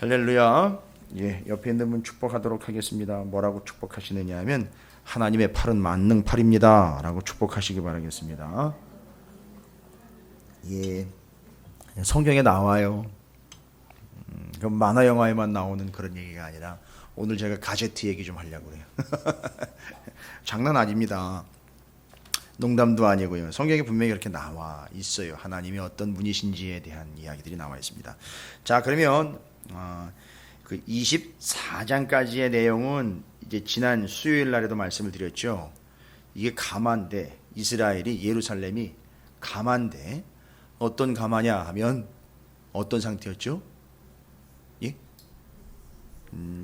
할렐루야. 예, 옆에 있는 분 축복하도록 하겠습니다. 뭐라고 축복하시느냐 하면 하나님의 팔은 만능팔입니다 라고 축복하시기 바라겠습니다. 예, 성경에 나와요. 그럼 만화 영화에만 나오는 그런 얘기가 아니라 오늘 제가 가제트 얘기 좀 하려고 그래요. 장난 아닙니다. 농담도 아니고요. 성경에 분명히 이렇게 나와 있어요. 하나님이 어떤 분이신지에 대한 이야기들이 나와 있습니다. 자, 그러면 그 24장까지의 내용은 이제 지난 수요일 날에도 말씀을 드렸죠. 이게 가만데, 이스라엘이, 예루살렘이 가만데, 어떤 가마냐 하면 어떤 상태였죠? 예?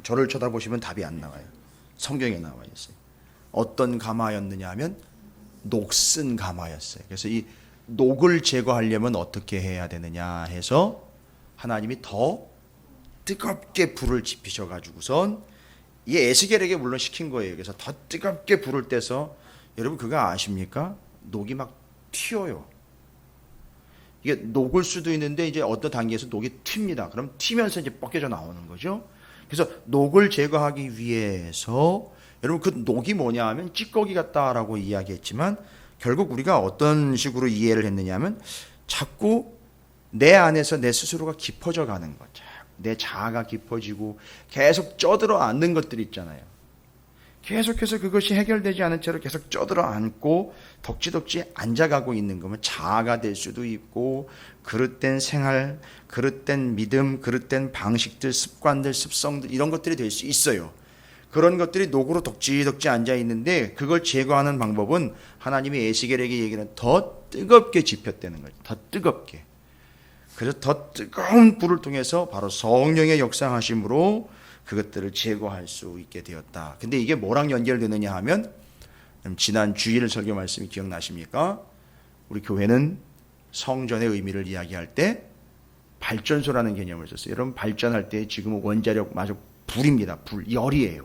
저를 쳐다보시면 답이 안 나와요. 성경에 나와 있어요. 어떤 가마였느냐 하면 녹슨 가마였어요. 그래서 이 녹을 제거하려면 어떻게 해야 되느냐 해서 하나님이 더 뜨겁게 불을 지피셔 가지고선 이 에스겔에게 물론 시킨 거예요. 그래서 더 뜨겁게 불을 떼서, 여러분 그거 아십니까? 녹이 막 튀어요. 이게 녹을 수도 있는데 이제 어떤 단계에서 녹이 튑니다. 그럼 튀면서 이제 벗겨져 나오는 거죠. 그래서 녹을 제거하기 위해서, 여러분 그 녹이 뭐냐 하면 찌꺼기 같다라고 이야기했지만 결국 우리가 어떤 식으로 이해를 했느냐 하면 자꾸 내 안에서 내 스스로가 깊어져 가는 거죠. 내 자아가 깊어지고 계속 쪄들어 앉는 것들 있잖아요. 계속해서 그것이 해결되지 않은 채로 계속 쪄들어 앉고 덕지덕지 앉아가고 있는 거면 자아가 될 수도 있고, 그릇된 생활, 그릇된 믿음, 그릇된 방식들, 습관들, 습성들, 이런 것들이 될 수 있어요. 그런 것들이 녹으로 덕지덕지 앉아 있는데 그걸 제거하는 방법은 하나님이 에스겔에게 얘기는 더 뜨겁게 지폈다는 거죠. 더 뜨겁게. 그래서 더 뜨거운 불을 통해서 바로 성령의 역사하심으로 그것들을 제거할 수 있게 되었다. 근데 이게 뭐랑 연결되느냐 하면, 지난 주일 설교 말씀이 기억나십니까? 우리 교회는 성전의 의미를 이야기할 때 발전소라는 개념을 썼어요. 여러분 발전할 때 지금 원자력 마저 불입니다. 불, 열이에요.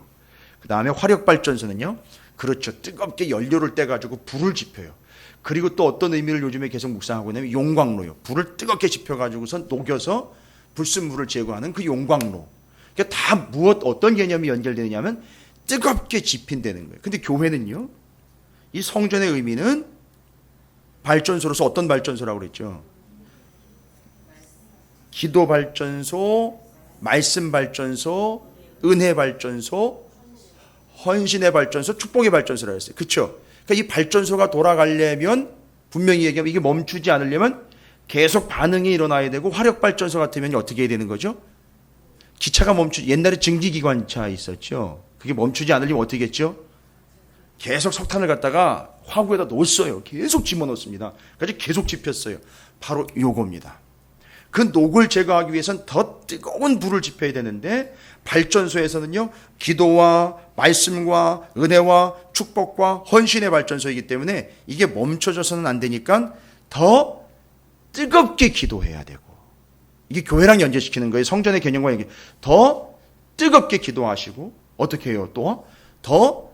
그 다음에 화력발전소는요, 그렇죠, 뜨겁게 연료를 떼가지고 불을 지펴요. 그리고 또 어떤 의미를 요즘에 계속 묵상하고 있냐면 용광로요. 불을 뜨겁게 지펴가지고선 녹여서 불순물을 제거하는 그 용광로. 그러니까 다 어떤 개념이 연결되느냐면 뜨겁게 지핀다는 거예요. 근데 교회는요, 이 성전의 의미는 발전소로서 어떤 발전소라고 그랬죠? 기도 발전소, 말씀 발전소, 은혜 발전소, 헌신의 발전소, 축복의 발전소라고 했어요. 그렇죠? 그러니까 이 발전소가 돌아가려면, 분명히 얘기하면 이게 멈추지 않으려면 계속 반응이 일어나야 되고, 화력 발전소 같으면 어떻게 해야 되는 거죠? 기차가 옛날에 증기기관차 있었죠. 그게 멈추지 않으려면 어떻게 했죠? 계속 석탄을 갖다가 화구에다 넣었어요. 계속 집어넣습니다. 그래서 계속 집혔어요. 바로 요겁니다. 그 녹을 제거하기 위해서는 더 뜨거운 불을 지펴야 되는데, 발전소에서는요, 기도와 말씀과 은혜와 축복과 헌신의 발전소이기 때문에 이게 멈춰져서는 안 되니까 더 뜨겁게 기도해야 되고, 이게 교회랑 연결시키는 거예요. 성전의 개념과 얘기. 더 뜨겁게 기도하시고, 어떻게 해요? 또 더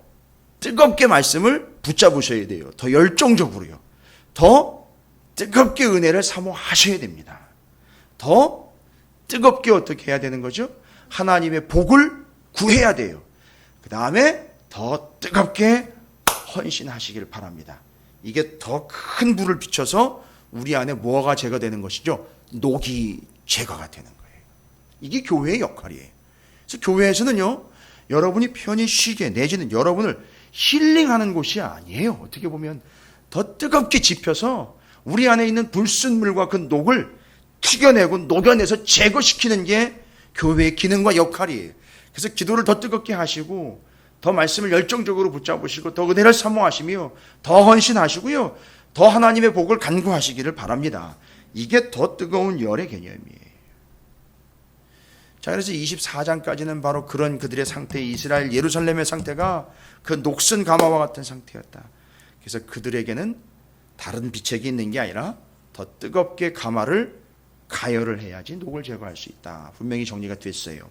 뜨겁게 말씀을 붙잡으셔야 돼요. 더 열정적으로요. 더 뜨겁게 은혜를 사모하셔야 됩니다. 더 뜨겁게 어떻게 해야 되는 거죠? 하나님의 복을 구해야 돼요. 그 다음에 더 뜨겁게 헌신하시길 바랍니다. 이게 더 큰 불을 비춰서 우리 안에 뭐가 제거되는 것이죠? 녹이 제거가 되는 거예요. 이게 교회의 역할이에요. 그래서 교회에서는요, 여러분이 편히 쉬게, 내지는 여러분을 힐링하는 곳이 아니에요. 어떻게 보면 더 뜨겁게 지펴서 우리 안에 있는 불순물과 그 녹을 튀겨내고 녹여내서 제거시키는 게 교회의 기능과 역할이에요. 그래서 기도를 더 뜨겁게 하시고, 더 말씀을 열정적으로 붙잡으시고, 더 은혜를 사모하시며, 더 헌신하시고요, 더 하나님의 복을 간구하시기를 바랍니다. 이게 더 뜨거운 열의 개념이에요. 자, 그래서 24장까지는 바로 그런 그들의 상태, 이스라엘 예루살렘의 상태가 그 녹슨 가마와 같은 상태였다. 그래서 그들에게는 다른 비책이 있는 게 아니라 더 뜨겁게 가마를 가열을 해야지 녹을 제거할 수 있다. 분명히 정리가 됐어요.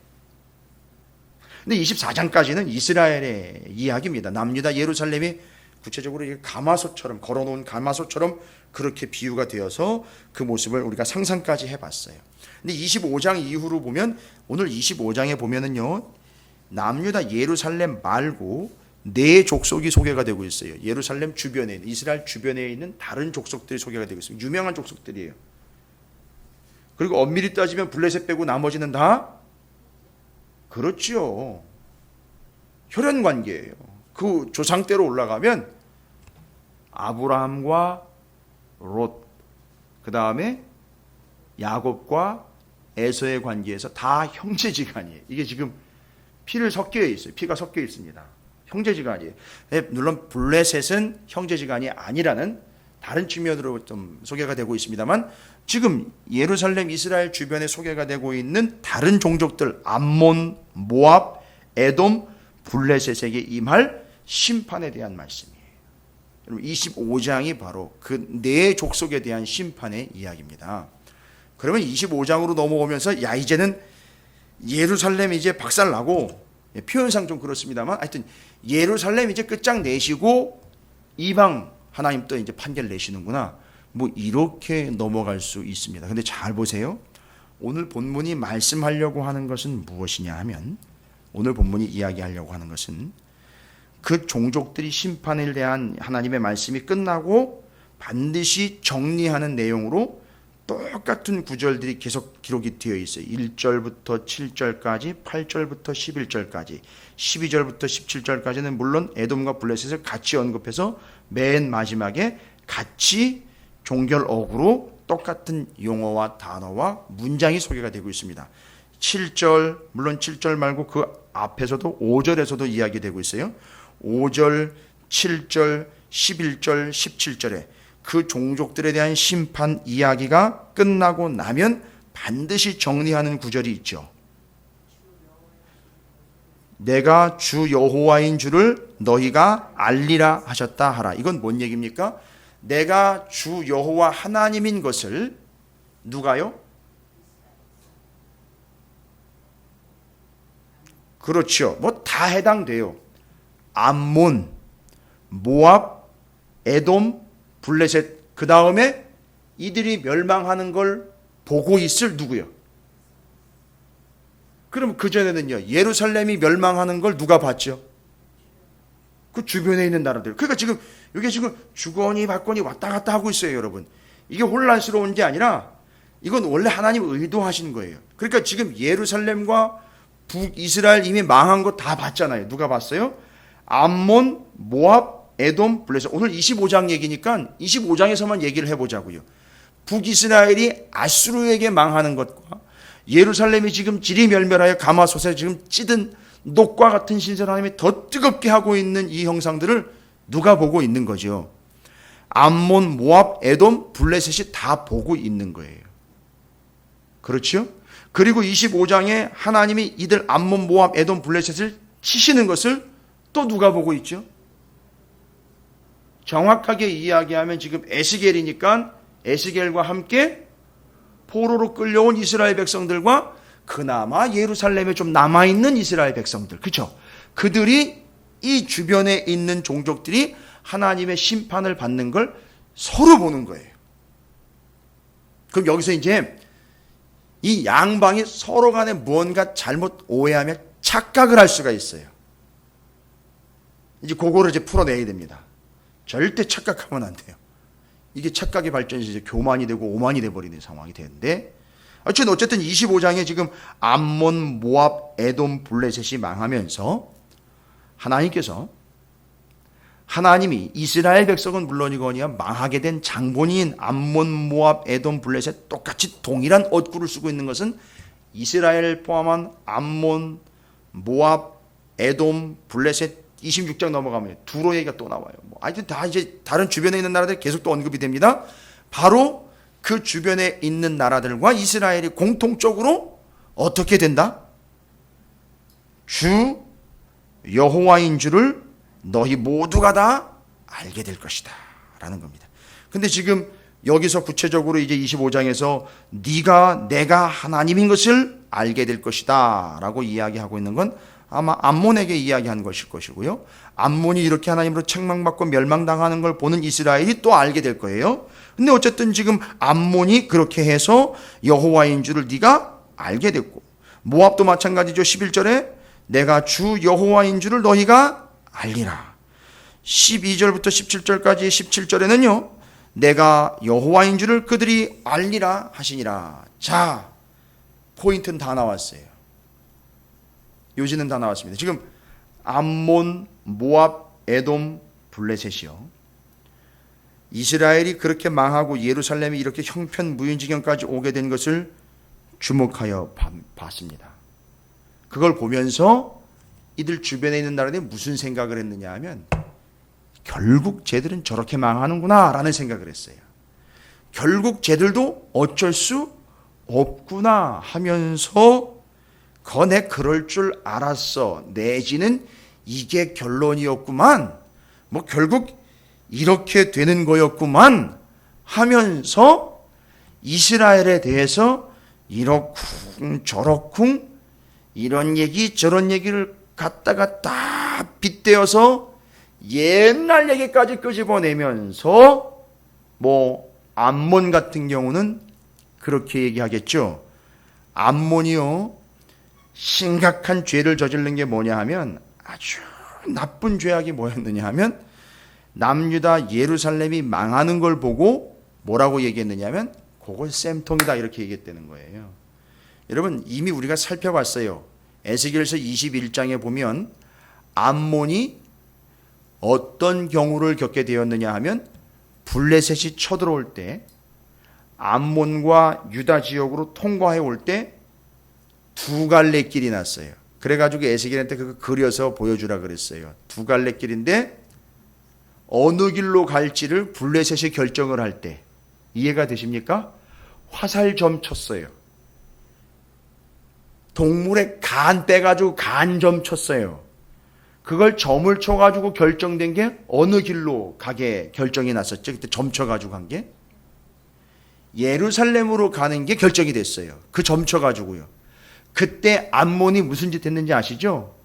근데 24장까지는 이스라엘의 이야기입니다. 남유다 예루살렘이 구체적으로 이게 가마솥처럼, 걸어놓은 가마솥처럼 그렇게 비유가 되어서 그 모습을 우리가 상상까지 해봤어요. 근데 25장 이후로 보면, 오늘 25장에 보면은요, 남유다 예루살렘 말고 네 족속이 소개가 되고 있어요. 예루살렘 주변에 있는, 이스라엘 주변에 있는 다른 족속들이 소개가 되고 있습니다. 유명한 족속들이에요. 그리고 엄밀히 따지면 블레셋 빼고 나머지는 다 그렇죠. 혈연 관계예요. 그 조상 때로 올라가면 아브라함과 롯, 그 다음에 야곱과 에서의 관계에서 다 형제지간이에요. 이게 지금 피를 섞여 있어요. 피가 섞여 있습니다. 형제지간이에요. 물론 블레셋은 형제지간이 아니라는 다른 측면으로 좀 소개가 되고 있습니다만, 지금 예루살렘 이스라엘 주변에 소개가 되고 있는 다른 종족들, 암몬, 모압, 에돔, 블레셋에게 임할 심판에 대한 말씀이에요. 25장이 바로 그 네 족속에 대한 심판의 이야기입니다. 그러면 25장으로 넘어오면서, 야, 이제는 예루살렘 이제 박살나고, 표현상 좀 그렇습니다만 하여튼 예루살렘 이제 끝장 내시고 이방 하나님 또 이제 판결 내시는구나, 뭐 이렇게 넘어갈 수 있습니다. 근데 잘 보세요. 오늘 본문이 말씀하려고 하는 것은 무엇이냐 하면, 오늘 본문이 이야기하려고 하는 것은 그 종족들이 심판에 대한 하나님의 말씀이 끝나고 반드시 정리하는 내용으로 똑같은 구절들이 계속 기록이 되어 있어요. 1절부터 7절까지, 8절부터 11절까지, 12절부터 17절까지는 물론 에돔과 블레셋을 같이 언급해서 맨 마지막에 같이 종결어구로 똑같은 용어와 단어와 문장이 소개가 되고 있습니다. 7절, 물론 7절 말고 그 앞에서도 5절에서도 이야기되고 있어요. 5절, 7절, 11절, 17절에 그 종족들에 대한 심판 이야기가 끝나고 나면 반드시 정리하는 구절이 있죠. 내가 주 여호와인 줄을 너희가 알리라 하셨다 하라. 이건 뭔 얘기입니까? 내가 주 여호와 하나님인 것을 누가요? 그렇죠. 뭐 다 해당돼요. 암몬, 모압, 에돔, 블레셋, 그 다음에 이들이 멸망하는 걸 보고 있을 누구요? 그럼 그전에는요, 예루살렘이 멸망하는 걸 누가 봤죠? 그 주변에 있는 나라들. 그러니까 지금 이게 지금 주거니 받거니 왔다 갔다 하고 있어요, 여러분. 이게 혼란스러운 게 아니라 이건 원래 하나님 의도하신 거예요. 그러니까 지금 예루살렘과 북이스라엘 이미 망한 거 다 봤잖아요. 누가 봤어요? 암몬, 모압, 에돔, 블레셋. 오늘 25장 얘기니까 25장에서만 얘기를 해보자고요. 북이스라엘이 아수르에게 망하는 것과 예루살렘이 지금 지리멸멸하여 가마솥에 지금 찌든 녹과 같은 신세 하나님이 더 뜨겁게 하고 있는 이 형상들을 누가 보고 있는 거죠? 암몬, 모압, 에돔, 블레셋이 다 보고 있는 거예요. 그렇죠? 그리고 25장에 하나님이 이들 암몬, 모압, 에돔, 블레셋을 치시는 것을 또 누가 보고 있죠? 정확하게 이야기하면 지금 에스겔이니까 에스겔과 함께 포로로 끌려온 이스라엘 백성들과 그나마 예루살렘에 좀 남아있는 이스라엘 백성들, 그렇죠? 그들이 이 주변에 있는 종족들이 하나님의 심판을 받는 걸 서로 보는 거예요. 그럼 여기서 이제 이 양방이 서로 간에 무언가 잘못 오해하며 착각을 할 수가 있어요. 이제 그거를 이제 풀어내야 됩니다. 절대 착각하면 안 돼요. 이게 착각의 발전이 이제 교만이 되고 오만이 돼버리는 상황이 되는데, 어쨌든 25장에 지금 암몬, 모압, 에돔, 블레셋이 망하면서 하나님께서, 하나님이 이스라엘 백성은 물론이거니와 망하게 된 장본인 암몬, 모압, 에돔, 블레셋 똑같이 동일한 얻구를 쓰고 있는 것은 이스라엘 포함한 암몬, 모압, 에돔, 블레셋 26장 넘어가면 두로 얘기가 또 나와요. 하여튼 다 이제 다른 주변에 있는 나라들 계속 또 언급이 됩니다. 바로 그 주변에 있는 나라들과 이스라엘이 공통적으로 어떻게 된다? 주 여호와인 줄을 너희 모두가 다 알게 될 것이다 라는 겁니다. 근데 지금 여기서 구체적으로 이제 25장에서 네가 내가 하나님인 것을 알게 될 것이다 라고 이야기하고 있는 건 아마 암몬에게 이야기한 것일 것이고요. 암몬이 이렇게 하나님으로 책망받고 멸망당하는 걸 보는 이스라엘이 또 알게 될 거예요. 근데 어쨌든 지금 암몬이 그렇게 해서 여호와인 줄을 네가 알게 됐고, 모압도 마찬가지죠. 11절에 내가 주 여호와인 줄을 너희가 알리라. 12절부터 17절까지 17절에는요. 내가 여호와인 줄을 그들이 알리라 하시니라. 자, 포인트는 다 나왔어요. 요지는 다 나왔습니다. 지금 암몬, 모압, 에돔, 블레셋이요. 이스라엘이 그렇게 망하고 예루살렘이 이렇게 형편무인지경까지 오게 된 것을 주목하여 봤습니다. 그걸 보면서 이들 주변에 있는 나라들이 무슨 생각을 했느냐 하면 결국 쟤들은 저렇게 망하는구나 라는 생각을 했어요. 결국 쟤들도 어쩔 수 없구나 하면서 거내 그럴 줄 알았어 내지는 이게 결론이었구만, 뭐 결국 이렇게 되는 거였구만 하면서 이스라엘에 대해서 이렇쿵 저렇쿵 이런 얘기 저런 얘기를 갖다가 다 빗대어서 옛날 얘기까지 끄집어내면서 뭐 암몬 같은 경우는 그렇게 얘기하겠죠. 암몬이요 심각한 죄를 저지른 게 뭐냐 하면 아주 나쁜 죄악이 뭐였느냐 하면 남유다 예루살렘이 망하는 걸 보고 뭐라고 얘기했느냐 하면 그걸 쌤통이다 이렇게 얘기했다는 거예요. 여러분 이미 우리가 살펴봤어요. 에스겔서 21장에 보면 암몬이 어떤 경우를 겪게 되었느냐 하면 블레셋이 쳐들어올 때 암몬과 유다 지역으로 통과해 올 때 두 갈래 길이 났어요. 그래가지고 에스겔한테 그거 그려서 보여주라 그랬어요. 두 갈래 길인데 어느 길로 갈지를 블레셋이 결정을 할 때 이해가 되십니까? 화살점 쳤어요. 동물의 간 빼가지고 간점 쳤어요. 그걸 점을 쳐가지고 결정된 게 어느 길로 가게 결정이 났었죠. 그때 점 쳐가지고 간 게 예루살렘으로 가는 게 결정이 됐어요. 그 점 쳐가지고요. 그때 암몬이 무슨 짓 했는지 아시죠?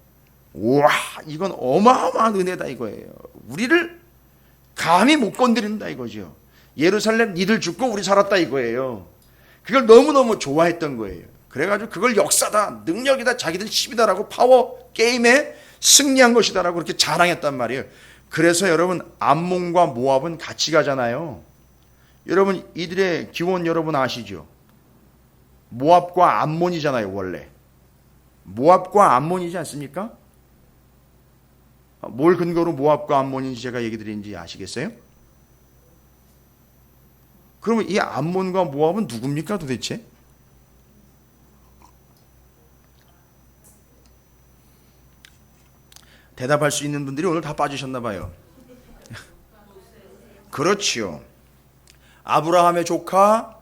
와, 이건 어마어마한 은혜다 이거예요. 우리를 감히 못 건드린다 이거죠. 예루살렘 니들 죽고 우리 살았다 이거예요. 그걸 너무너무 좋아했던 거예요. 그래가지고 그걸 역사다, 능력이다, 자기들 힘이다라고 파워 게임에 승리한 것이다라고 그렇게 자랑했단 말이에요. 그래서 여러분 암몬과 모압은 같이 가잖아요. 여러분 이들의 기원 여러분 아시죠? 모압과 암몬이잖아요. 원래 모압과 암몬이지 않습니까? 뭘 근거로 모압과 암몬인지 제가 얘기 드리는지 아시겠어요? 그러면 이 암몬과 모압은 누굽니까 도대체? 대답할 수 있는 분들이 오늘 다 빠지셨나 봐요. 그렇지요. 아브라함의 조카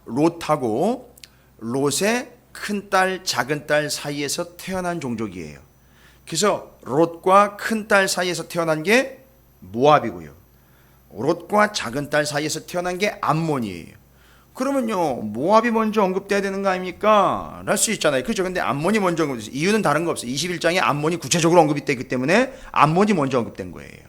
롯하고 롯의 큰딸 작은딸 사이에서 태어난 종족이에요. 그래서 롯과 큰딸 사이에서 태어난 게 모압이고요. 롯과 작은딸 사이에서 태어난 게 암몬이에요. 그러면요 모압이 먼저 언급돼야 되는 거 아닙니까? 할 수 있잖아요. 그렇죠. 근데 암몬이 먼저 언급됐어요. 이유는 다른 거 없어요. 21장에 암몬이 구체적으로 언급이 되기 때문에 암몬이 먼저 언급된 거예요.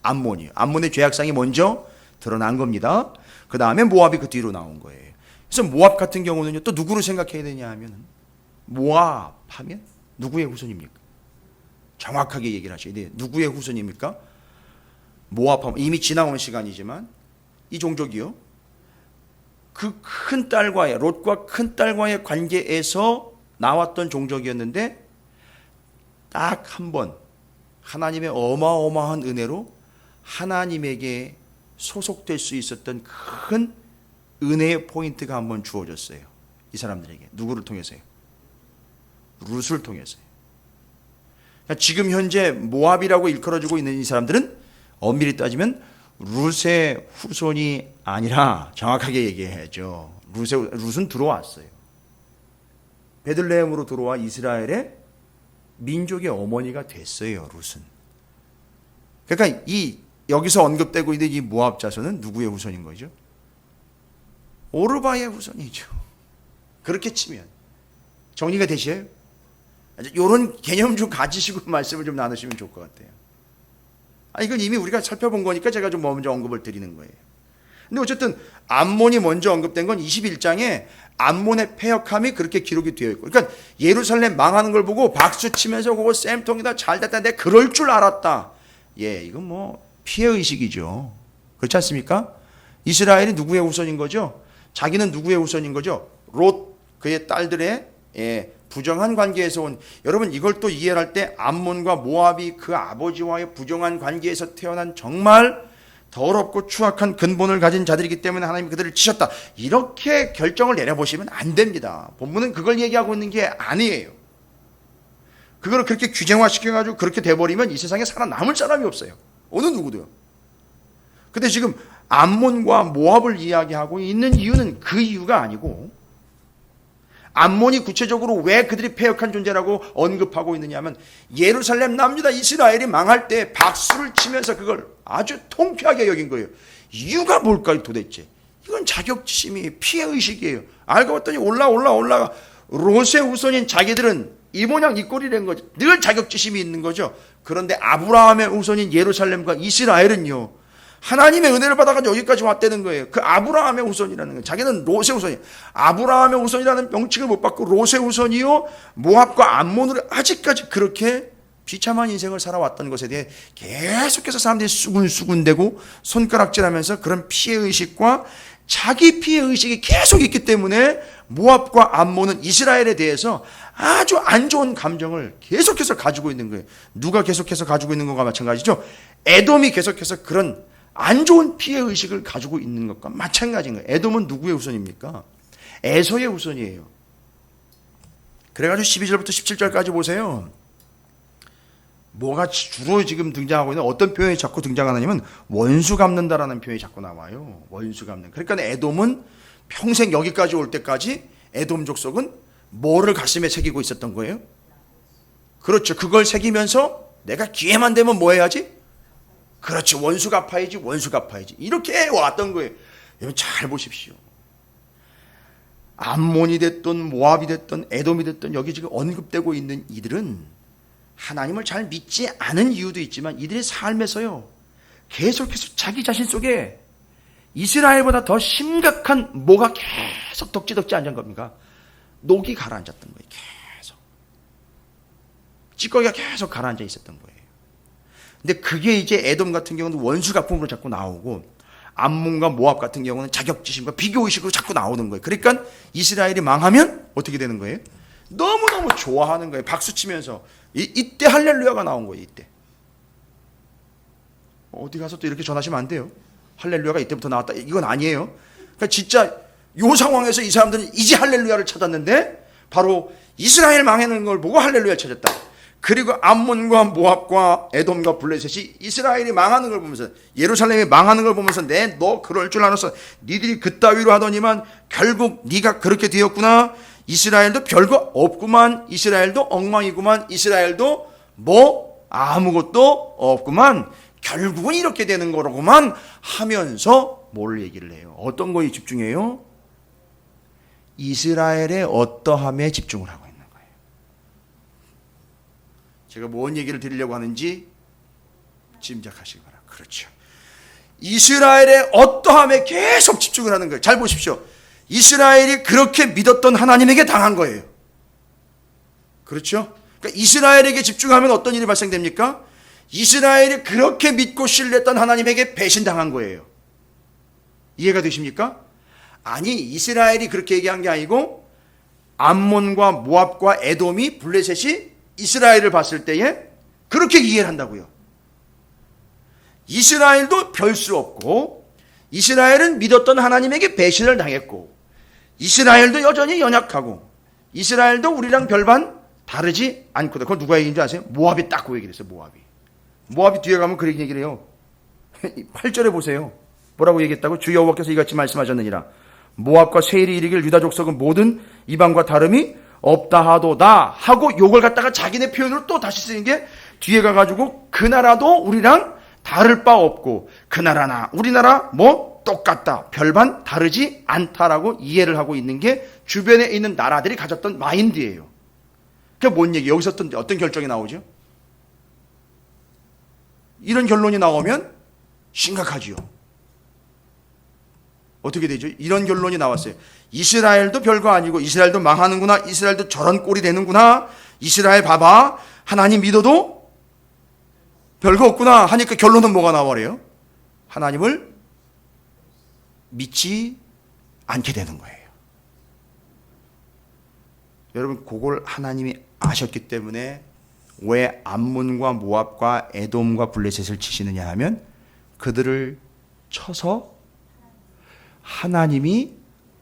암몬이요. 암몬의 죄악상이 먼저 드러난 겁니다. 그 다음에 모압이 그 뒤로 나온 거예요. 그래서 모압 같은 경우는요 또 누구를 생각해야 되냐 하면 모압 하면 누구의 후손입니까? 정확하게 얘기를 하셔야 돼요. 누구의 후손입니까? 모압 하면 이미 지나온 시간이지만 이 종족이요 그 큰 딸과의 롯과 큰 딸과의 관계에서 나왔던 종족이었는데 딱 한 번 하나님의 어마어마한 은혜로 하나님에게 소속될 수 있었던 큰 은혜의 포인트가 한번 주어졌어요. 이 사람들에게. 누구를 통해서요? 룻을 통해서요. 지금 현재 모압이라고 일컬어주고 있는 이 사람들은 엄밀히 따지면 룻의 후손이 아니라 정확하게 얘기해야죠. 룻은 들어왔어요. 베들레헴으로 들어와 이스라엘의 민족의 어머니가 됐어요. 룻은. 그러니까 이 여기서 언급되고 있는 이 모압 자손은 누구의 후손인 거죠? 오르바의 후손이죠. 그렇게 치면 정리가 되셔요? 이런 개념 좀 가지시고 말씀을 좀 나누시면 좋을 것 같아요. 이건 이미 우리가 살펴본 거니까 제가 좀 먼저 언급을 드리는 거예요. 근데 어쨌든 암몬이 먼저 언급된 건 21장에 암몬의 패역함이 그렇게 기록이 되어 있고, 그러니까 예루살렘 망하는 걸 보고 박수 치면서 그거 쌤통이다 잘됐다 내가 그럴 줄 알았다. 이건 뭐 피해의식이죠. 그렇지 않습니까? 이스라엘이 누구의 후손인 거죠? 자기는 누구의 후손인 거죠? 롯 그의 딸들의 부정한 관계에서 온, 여러분 이걸 또 이해할 때 암몬과 모압이 그 아버지와의 부정한 관계에서 태어난 정말 더럽고 추악한 근본을 가진 자들이기 때문에 하나님이 그들을 치셨다, 이렇게 결정을 내려보시면 안 됩니다. 본문은 그걸 얘기하고 있는 게 아니에요. 그걸 그렇게 규정화시켜가지고 그렇게 돼버리면 이 세상에 살아남을 사람이 없어요. 어느 누구도요. 근데 지금 암몬과 모압을 이야기하고 있는 이유는 그 이유가 아니고, 암몬이 구체적으로 왜 그들이 패역한 존재라고 언급하고 있느냐 하면, 예루살렘 남유다 이스라엘이 망할 때 박수를 치면서 그걸 아주 통쾌하게 여긴 거예요. 이유가 뭘까요 도대체? 이건 자격지심이 피해의식이에요. 알고 봤더니 올라가 롯의 후손인 자기들은 이 모양 이 꼴이 된 거죠. 늘 자격지심이 있는 거죠. 그런데 아브라함의 후손인 예루살렘과 이스라엘은요, 하나님의 은혜를 받아가지고 여기까지 왔다는 거예요. 그 아브라함의 후손이라는 거예요. 자기는 롯의 후손이에요. 아브라함의 후손이라는 명칭을 못 받고 롯의 후손이요, 모압과 암몬으로 아직까지 그렇게 비참한 인생을 살아왔던 것에 대해 계속해서 사람들이 수군수군대고 손가락질하면서 그런 피해의식과 자기 피해의식이 계속 있기 때문에 모압과 암몬은 이스라엘에 대해서 아주 안 좋은 감정을 계속해서 가지고 있는 거예요. 누가 계속해서 가지고 있는 것과 마찬가지죠. 에돔이 계속해서 그런 안 좋은 피해의식을 가지고 있는 것과 마찬가지인 거예요. 에돔은 누구의 후손입니까? 에서의 후손이에요. 그래가지고 12절부터 17절까지 보세요. 뭐가 주로 지금 등장하고 있는 어떤 표현이 자꾸 등장하냐면 원수 갚는다라는 표현이 자꾸 나와요. 원수 갚는. 그러니까 에돔은 평생 여기까지 올 때까지 에돔 족속은 뭐를 가슴에 새기고 있었던 거예요? 그렇죠. 그걸 새기면서 내가 기회만 되면 뭐 해야지? 그렇죠. 원수 갚아야지. 이렇게 왔던 거예요. 여러분 잘 보십시오. 암몬이 됐든 모압이 됐든 에돔이 됐든 여기 지금 언급되고 있는 이들은 하나님을 잘 믿지 않은 이유도 있지만 이들의 삶에서요, 계속해서 자기 자신 속에 이스라엘보다 더 심각한 뭐가 계속 덕지덕지 앉은 겁니까? 녹이 가라앉았던 거예요. 계속 찌꺼기가 계속 가라앉아 있었던 거예요. 근데 그게 이제 에돔 같은 경우는 원수 갚음으로 자꾸 나오고, 암몬과 모압 같은 경우는 자격지심과 비교의식으로 자꾸 나오는 거예요. 그러니까 이스라엘이 망하면 어떻게 되는 거예요? 너무너무 좋아하는 거예요. 박수치면서. 이때 할렐루야가 나온 거예요. 이때 어디 가서 또 이렇게 전하시면 안 돼요. 할렐루야가 이때부터 나왔다, 이건 아니에요. 그러니까 진짜 이 상황에서 이 사람들은 이제 할렐루야를 찾았는데, 바로 이스라엘 망하는 걸 보고 할렐루야를 찾았다. 그리고 암몬과 모압과 에돔과 블레셋이 이스라엘이 망하는 걸 보면서, 예루살렘이 망하는 걸 보면서, 너 그럴 줄 알았어, 니들이 그따위로 하더니만 결국 네가 그렇게 되었구나, 이스라엘도 별거 없구만, 이스라엘도 엉망이구만, 이스라엘도 뭐 아무것도 없구만, 결국은 이렇게 되는 거로구만 하면서 뭘 얘기를 해요? 어떤 거에 집중해요? 이스라엘의 어떠함에 집중을 하고 있는 거예요. 제가 뭔 얘기를 드리려고 하는지 짐작하시기 바랍니다. 그렇죠. 이스라엘의 어떠함에 계속 집중을 하는 거예요. 잘 보십시오. 이스라엘이 그렇게 믿었던 하나님에게 당한 거예요. 그렇죠? 그러니까 이스라엘에게 집중하면 어떤 일이 발생됩니까? 이스라엘이 그렇게 믿고 신뢰했던 하나님에게 배신당한 거예요. 이해가 되십니까? 아니, 이스라엘이 그렇게 얘기한 게 아니고 암몬과 모압과 에돔이, 블레셋이 이스라엘을 봤을 때에 그렇게 이해를 한다고요. 이스라엘도 별 수 없고, 이스라엘은 믿었던 하나님에게 배신을 당했고, 이스라엘도 여전히 연약하고, 이스라엘도 우리랑 별반 다르지 않거든. 그건 누가 얘기인지 아세요? 모압이 딱 그 얘기를 했어요. 모압이 뒤에 가면 그렇게 얘기를 해요. 8절에 보세요. 뭐라고 얘기했다고? 주 여호와께서 이같이 말씀하셨느니라. 모압과 세일이 이르길 유다 족속은 모든 이방과 다름이 없다 하도다 하고, 요걸 갖다가 자기네 표현으로 또 다시 쓰는 게, 뒤에 가가지고 그 나라도 우리랑 다를 바 없고 그 나라나 우리나라 뭐 똑같다, 별반 다르지 않다라고 이해를 하고 있는 게 주변에 있는 나라들이 가졌던 마인드예요. 그게 뭔 얘기? 여기서 어떤 결정이 나오죠? 이런 결론이 나오면 심각하지요. 어떻게 되죠? 이런 결론이 나왔어요. 이스라엘도 별거 아니고 이스라엘도 망하는구나. 이스라엘도 저런 꼴이 되는구나. 이스라엘 봐봐. 하나님 믿어도 별거 없구나 하니까 결론은 뭐가 나와래요? 하나님을 믿지 않게 되는 거예요. 여러분, 그걸 하나님이 아셨기 때문에 왜 암몬과 모압과 에돔과 블레셋을 치시느냐 하면 그들을 쳐서 하나님이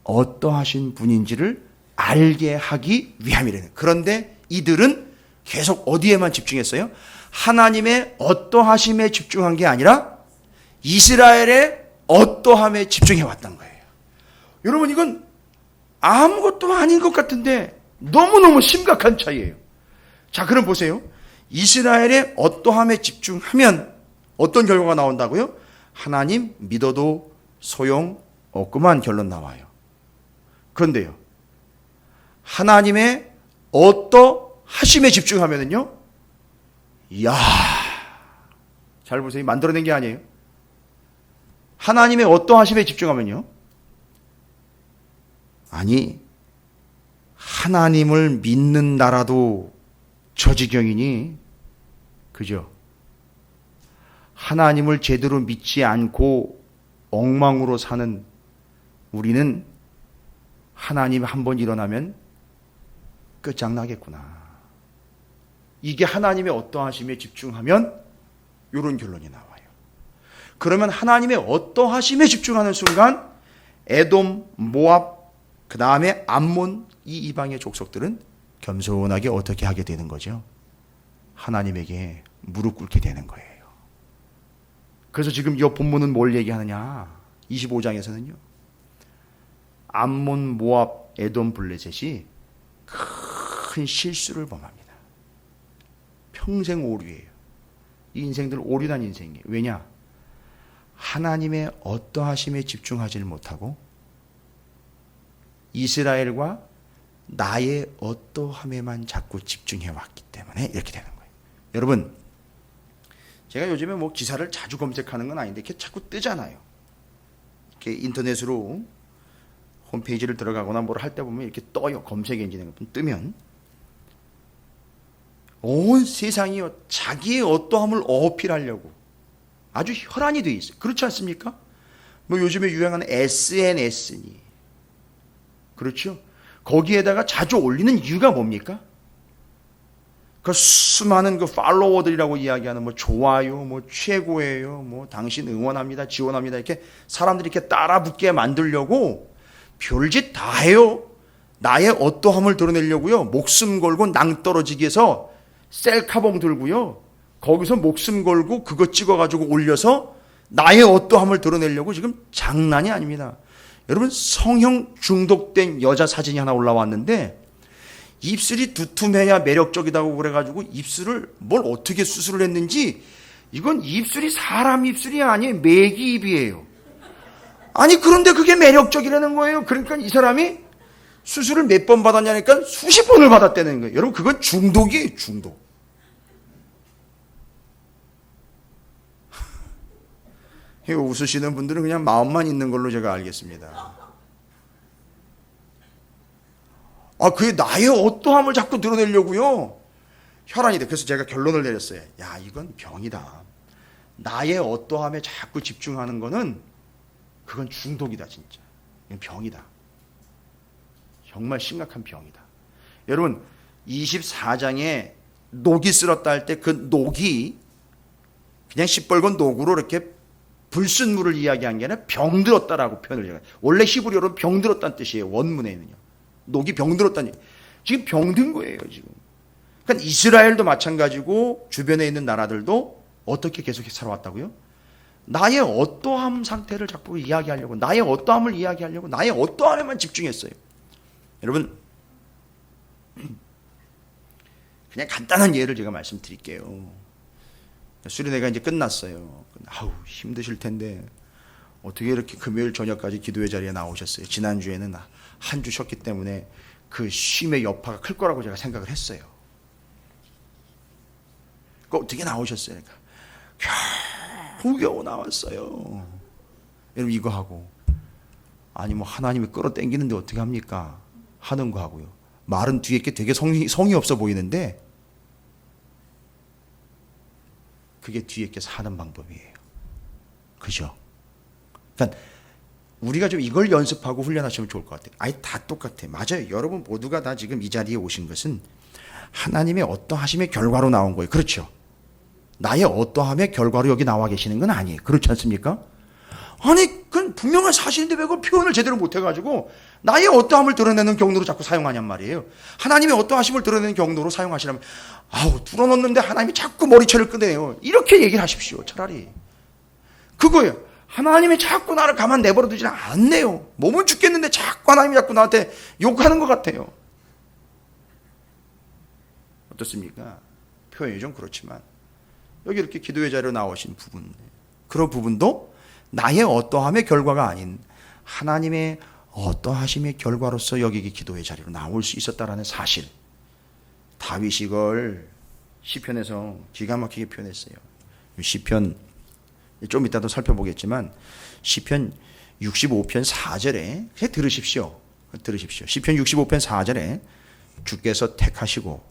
어떠하신 분인지를 알게 하기 위함이래요. 그런데 이들은 계속 어디에만 집중했어요? 하나님의 어떠하심에 집중한 게 아니라 이스라엘의 어떠함에 집중해 왔던 거예요. 여러분, 이건 아무것도 아닌 것 같은데 너무너무 심각한 차이예요. 자, 그럼 보세요. 이스라엘의 어떠함에 집중하면 어떤 결과가 나온다고요? 하나님 믿어도 소용없구만 결론 나와요. 그런데요, 하나님의 어떠하심에 집중하면은요, 이야, 잘 보세요. 만들어낸 게 아니에요. 하나님의 어떠하심에 집중하면요, 아니, 하나님을 믿는 나라도 저 지경이니, 그죠? 하나님을 제대로 믿지 않고 엉망으로 사는 우리는 하나님 한번 일어나면 끝장나겠구나. 이게 하나님의 어떠하심에 집중하면 이런 결론이 나와요. 그러면 하나님의 어떠하심에 집중하는 순간 에돔, 모압, 그 다음에 암몬, 이 이방의 족속들은 겸손하게 어떻게 하게 되는 거죠? 하나님에게 무릎 꿇게 되는 거예요. 그래서 지금 이 본문은 뭘 얘기하느냐? 25장에서는요. 암몬, 모압, 에돔, 블레셋이 큰 실수를 범합니다. 평생 오류예요. 이 인생들 오류난 인생이에요. 왜냐? 하나님의 어떠하심에 집중하지를 못하고 이스라엘과 나의 어떠함에만 자꾸 집중해 왔기 때문에 이렇게 되는 거예요. 여러분, 제가 요즘에 뭐 기사를 자주 검색하는 건 아닌데 이렇게 자꾸 뜨잖아요. 이렇게 인터넷으로 홈페이지를 들어가거나 뭘 할 때 보면 이렇게 떠요. 검색 엔진에 뜨면 온 세상이 자기의 어떠함을 어필하려고 아주 혈안이 돼 있어요. 그렇지 않습니까? 뭐 요즘에 유행하는 SNS니, 그렇죠? 거기에다가 자주 올리는 이유가 뭡니까? 그 수많은 그 팔로워들이라고 이야기하는 뭐 좋아요, 뭐 최고예요, 뭐 당신 응원합니다, 지원합니다, 이렇게 사람들이 이렇게 따라 붙게 만들려고 별짓 다 해요. 나의 어떠함을 드러내려고요. 목숨 걸고 낭떠러지기 위해서 셀카봉 들고요. 거기서 목숨 걸고 그거 찍어가지고 올려서 나의 어떠함을 드러내려고 지금 장난이 아닙니다. 여러분, 성형 중독된 여자 사진이 하나 올라왔는데 입술이 두툼해야 매력적이다고 그래가지고 입술을 뭘 어떻게 수술을 했는지, 이건 입술이 사람 입술이 아니에요. 메기 입이에요. 아니, 그런데 그게 매력적이라는 거예요. 그러니까 이 사람이 수술을 몇 번 받았냐니까 수십 번을 받았다는 거예요. 여러분, 그건 중독이에요. 중독. 웃으시는 분들은 그냥 마음만 있는 걸로 제가 알겠습니다. 그게 나의 어떠함을 자꾸 드러내려고요. 혈안이 돼. 그래서 제가 결론을 내렸어요. 야, 이건 병이다. 나의 어떠함에 자꾸 집중하는 거는 그건 중독이다, 진짜. 이건 병이다. 정말 심각한 병이다. 여러분, 24장에 녹이 쓸었다 할 때 그 녹이 그냥 시뻘건 녹으로 이렇게 불순물을 이야기한 게 아니라 병들었다라고 표현을 해요. 원래 히브리어로 병들었다는 뜻이에요. 원문에는요. 녹이 병들었다니. 지금 병든 거예요, 지금. 그러니까 이스라엘도 마찬가지고 주변에 있는 나라들도 어떻게 계속 살아왔다고요? 나의 어떠함 상태를 자꾸 이야기하려고, 나의 어떠함을 이야기하려고, 나의 어떠함에만 집중했어요. 여러분, 그냥 간단한 예를 제가 말씀드릴게요. 수련회가 이제 끝났어요. 아우, 힘드실 텐데 어떻게 이렇게 금요일 저녁까지 기도회 자리에 나오셨어요? 지난주에는 한 주 쉬었기 때문에 그 쉼의 여파가 클 거라고 제가 생각을 했어요. 그 어떻게 나오셨어요? 겨우 나왔어요. 여러분 이거 하고 아니 뭐 하나님이 끌어당기는데 어떻게 합니까? 하는 거 하고요. 말은 뒤에 게 되게 성이 없어 보이는데 그게 뒤에 게 사는 방법이에요. 그죠? 그러니까 우리가 좀 이걸 연습하고 훈련하시면 좋을 것 같아요. 아니 다 똑같아. 맞아요. 여러분 모두가 다 지금 이 자리에 오신 것은 하나님의 어떠하심의 결과로 나온 거예요. 그렇죠? 나의 어떠함의 결과로 여기 나와 계시는 건 아니에요. 그렇지 않습니까? 아니 그건 분명한 사실인데 왜 그걸 표현을 제대로 못해가지고 나의 어떠함을 드러내는 경로로 자꾸 사용하냔 말이에요. 하나님의 어떠하심을 드러내는 경로로 사용하시라면 아우 뚫어놓는데 하나님이 자꾸 머리채를 끄네요. 이렇게 얘기를 하십시오. 차라리 그거예요. 하나님이 자꾸 나를 가만 내버려 두지 않네요. 몸은 죽겠는데 자꾸 하나님이 자꾸 나한테 욕하는 것 같아요. 어떻습니까? 표현이 좀 그렇지만 여기 이렇게 기도의 자리로 나오신 부분, 그런 부분도 나의 어떠함의 결과가 아닌 하나님의 어떠하심의 결과로서 여기 기도의 자리로 나올 수 있었다라는 사실. 다윗이 이걸 시편에서 기가 막히게 표현했어요. 시편 좀 이따도 살펴보겠지만 시편 65편 4절에 들으십시오. 시편 65편 4절에 주께서 택하시고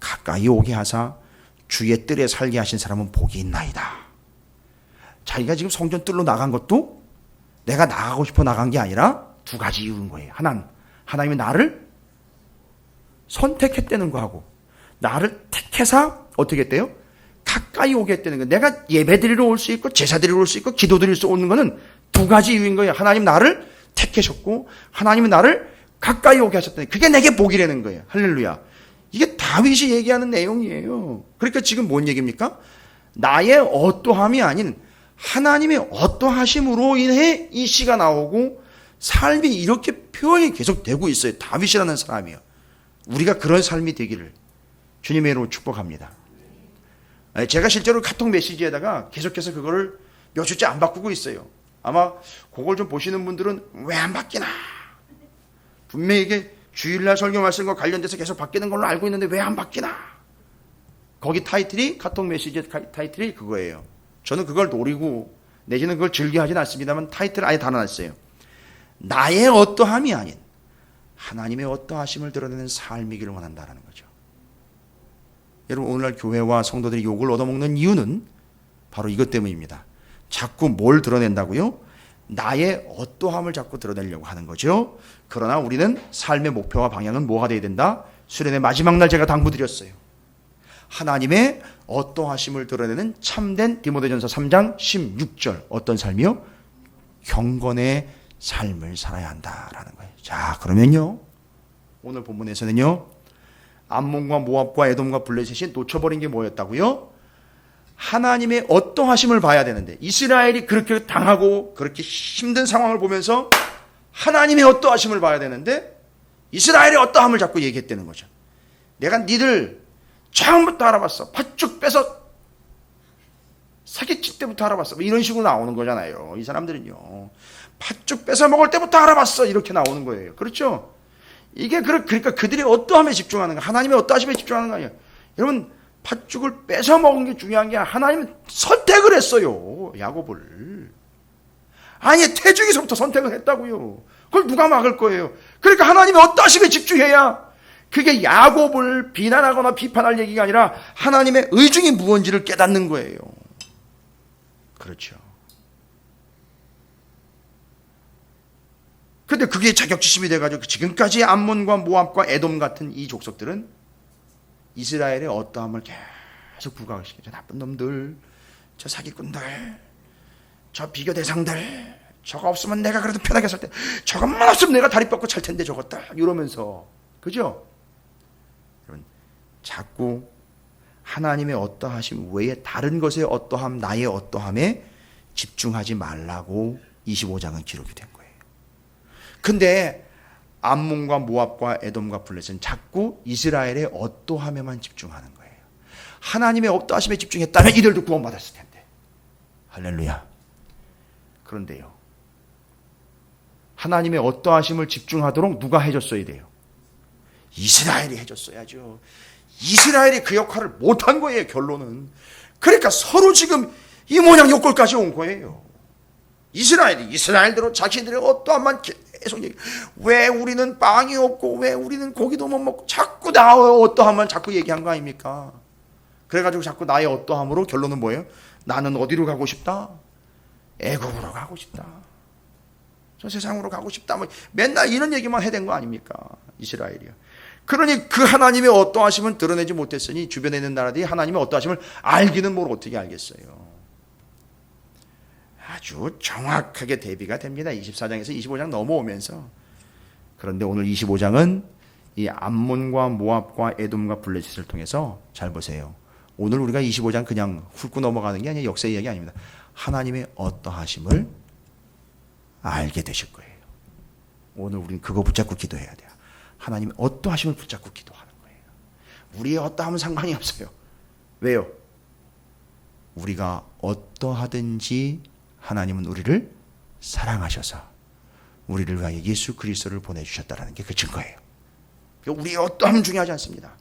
가까이 오게 하사 주의 뜰에 살게 하신 사람은 복이 있나이다. 자기가 지금 성전 뜰로 나간 것도 내가 나가고 싶어 나간 게 아니라 두 가지 이유인 거예요. 하나님이 나를 선택했다는 거하고 나를 택해서 어떻게 했대요? 가까이 오게 했다는 거예요. 내가 예배 드리러 올 수 있고 제사 드리러 올 수 있고 기도 드릴 수 오는 거는 두 가지 이유인 거예요. 하나님 나를 택하셨고 하나님이 나를 가까이 오게 하셨다는 그게 내게 복이라는 거예요. 할렐루야. 이게 다윗이 얘기하는 내용이에요. 그러니까 지금 뭔 얘기입니까? 나의 어떠함이 아닌 하나님의 어떠하심으로 인해 이 시가 나오고 삶이 이렇게 표현이 계속 되고 있어요. 다윗이라는 사람이요. 우리가 그런 삶이 되기를 주님의 이름으로 축복합니다. 제가 실제로 카톡 메시지에다가 계속해서 그거를 몇 주째 안 바꾸고 있어요. 아마 그걸 좀 보시는 분들은 왜 안 바뀌나? 분명히 이게 주일날 설교 말씀과 관련돼서 계속 바뀌는 걸로 알고 있는데 왜 안 바뀌나? 거기 타이틀이 카톡 메시지 타이틀이 그거예요. 저는 그걸 노리고 내지는 그걸 즐겨하진 않습니다만 타이틀 아예 달아놨어요. 나의 어떠함이 아닌 하나님의 어떠하심을 드러내는 삶이기를 원한다라는 거죠. 여러분 오늘날 교회와 성도들이 욕을 얻어먹는 이유는 바로 이것 때문입니다. 자꾸 뭘 드러낸다고요? 나의 어떠함을 자꾸 드러내려고 하는 거죠. 그러나 우리는 삶의 목표와 방향은 뭐가 되어야 된다? 수련의 마지막 날 제가 당부드렸어요. 하나님의 어떠하심을 드러내는 참된 디모데전서 3장 16절 어떤 삶이요? 경건의 삶을 살아야 한다라는 거예요. 자 그러면요 오늘 본문에서는요 암몬과 모압과 에돔과 블레셋이 놓쳐버린 게 뭐였다고요? 하나님의 어떠하심을 봐야 되는데 이스라엘이 그렇게 당하고 그렇게 힘든 상황을 보면서 하나님의 어떠하심을 봐야 되는데 이스라엘의 어떠함을 자꾸 얘기했다는 거죠. 내가 니들 처음부터 알아봤어. 팥죽 빼서 사기칠 때부터 알아봤어. 뭐 이런 식으로 나오는 거잖아요. 이 사람들은요. 팥죽 빼서 먹을 때부터 알아봤어. 이렇게 나오는 거예요. 그렇죠? 이게 그러니까 그들이 어떠함에 집중하는 거, 하나님의 어떠하심에 집중하는 거 아니에요. 여러분 팥죽을 뺏어 먹은 게 중요한 게 아니라 하나님은 선택을 했어요. 야곱을. 아니 태중에서부터 선택을 했다고요. 그걸 누가 막을 거예요. 그러니까 하나님의 어떠하심에 집중해야 그게 야곱을 비난하거나 비판할 얘기가 아니라 하나님의 의중이 무언지를 깨닫는 거예요. 그렇죠. 근데 그게 자격지심이 돼가지고 지금까지 암몬과 모압과 에돔 같은 이 족속들은 이스라엘의 어떠함을 계속 부각을 시키죠. 나쁜 놈들, 저 사기꾼들, 저 비교 대상들, 저거 없으면 내가 그래도 편하게 살 때, 저것만 없으면 내가 다리 뻗고 잘 텐데 저것들 이러면서 그죠? 여러분 자꾸 하나님의 어떠하심 외에 다른 것의 어떠함, 나의 어떠함에 집중하지 말라고 25장은 기록이 된 거예요. 근데 암몬과 모압과 에돔과 블레셋은 자꾸 이스라엘의 어떠함에만 집중하는 거예요. 하나님의 어떠하심에 집중했다면 이들도 구원받았을 텐데. 할렐루야. 그런데요. 하나님의 어떠하심을 집중하도록 누가 해줬어야 돼요? 이스라엘이 해줬어야죠. 이스라엘이 그 역할을 못한 거예요, 결론은. 그러니까 서로 지금 이 모양 요꼴까지 온 거예요. 이스라엘이 이스라엘대로 자기들의 어떠한만 계속 왜 우리는 빵이 없고 왜 우리는 고기도 못 먹고 자꾸 나의 어떠한만 자꾸 얘기한 거 아닙니까? 그래가지고 자꾸 나의 어떠함으로 결론은 뭐예요? 나는 어디로 가고 싶다? 애굽으로 가고 싶다. 저 세상으로 가고 싶다. 뭐 맨날 이런 얘기만 해댄 거 아닙니까? 이스라엘이요. 그러니 그 하나님의 어떠하심은 드러내지 못했으니 주변에 있는 나라들이 하나님의 어떠하심을 알기는 뭘 어떻게 알겠어요? 아주 정확하게 대비가 됩니다. 24장에서 25장 넘어오면서. 그런데 오늘 25장은 이 암몬과 모압과 에돔과 블레셋을 통해서 잘 보세요. 오늘 우리가 25장 그냥 훑고 넘어가는 게 아니라 역사 이야기 아닙니다. 하나님의 어떠하심을 알게 되실 거예요. 오늘 우리는 그거 붙잡고 기도해야 돼요. 하나님의 어떠하심을 붙잡고 기도하는 거예요. 우리의 어떠함은 상관이 없어요. 왜요? 우리가 어떠하든지 하나님은 우리를 사랑하셔서 우리를 위하여 예수 그리스도를 보내주셨다는 게 그 증거예요. 우리의 어떠함은 중요하지 않습니다.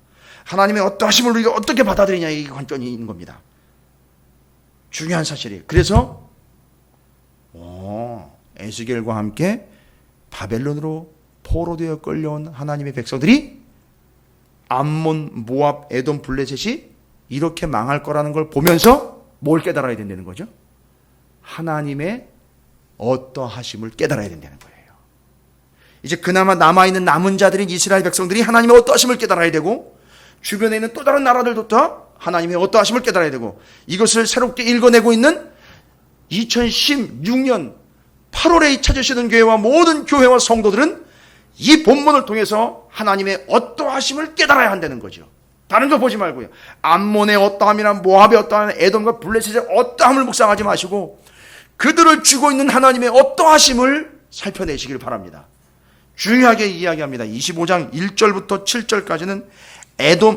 하나님의 어떠하심을 우리가 어떻게 받아들이냐 이게 관점이 있는 겁니다. 중요한 사실이에요. 그래서 에스겔과 함께 바벨론으로 포로되어 끌려온 하나님의 백성들이 암몬, 모압, 에돔, 블레셋이 이렇게 망할 거라는 걸 보면서 뭘 깨달아야 된다는 거죠? 하나님의 어떠하심을 깨달아야 된다는 거예요. 이제 그나마 남아있는 남은 자들인 이스라엘 백성들이 하나님의 어떠하심을 깨달아야 되고 주변에 있는 또 다른 나라들도 하나님의 어떠하심을 깨달아야 되고 이것을 새롭게 읽어내고 있는 2016년 8월에 찾으시는 교회와 모든 교회와 성도들은 이 본문을 통해서 하나님의 어떠하심을 깨달아야 한다는 거죠. 다른 거 보지 말고요. 암몬의 어떠함이나 모압의 어떠함이나 에돔과 블레셋의 어떠함을 묵상하지 마시고 그들을 쥐고 있는 하나님의 어떠하심을 살펴내시길 바랍니다. 중요하게 이야기합니다. 25장 1절부터 7절까지는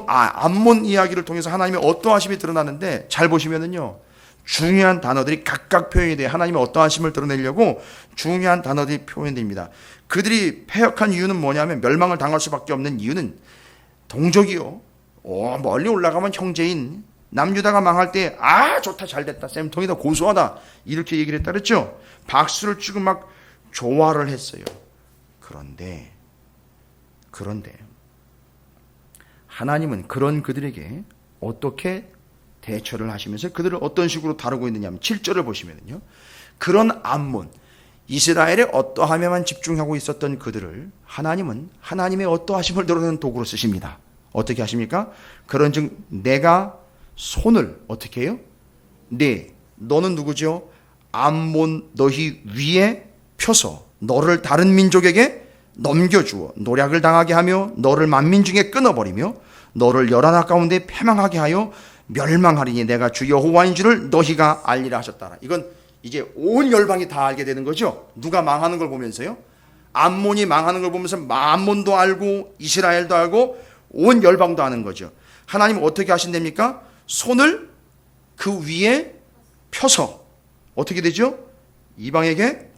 암몬 이야기를 통해서 하나님의 어떠하심이 드러나는데 잘 보시면은요. 중요한 단어들이 각각 표현이 돼요. 하나님의 어떠하심을 드러내려고 중요한 단어들이 표현됩니다. 그들이 패역한 이유는 뭐냐면 멸망을 당할 수밖에 없는 이유는 동족이요. 멀리 올라가면 형제인 남유다가 망할 때 좋다 잘됐다 쌤통이다 고소하다 이렇게 얘기를 했다 그랬죠. 박수를 치고 막 조화를 했어요. 그런데 하나님은 그런 그들에게 어떻게 대처를 하시면서 그들을 어떤 식으로 다루고 있느냐 하면 7절을 보시면요. 그런 암몬 이스라엘의 어떠함에만 집중하고 있었던 그들을 하나님은 하나님의 어떠하심을 드러내는 도구로 쓰십니다. 어떻게 하십니까? 그런즉 내가 손을 어떻게 해요? 너는 누구죠? 암몬 너희 위에 펴서 너를 다른 민족에게 넘겨주어 노략을 당하게 하며 너를 만민 중에 끊어버리며 너를 열하나 가운데 패망하게 하여 멸망하리니 내가 주 여호와인 줄을 너희가 알리라 하셨다. 이건 이제 온 열방이 다 알게 되는 거죠. 누가 망하는 걸 보면서요. 암몬이 망하는 걸 보면서 암몬도 알고 이스라엘도 알고 온 열방도 아는 거죠. 하나님은 어떻게 하신답니까? 손을 그 위에 펴서 어떻게 되죠? 이방에게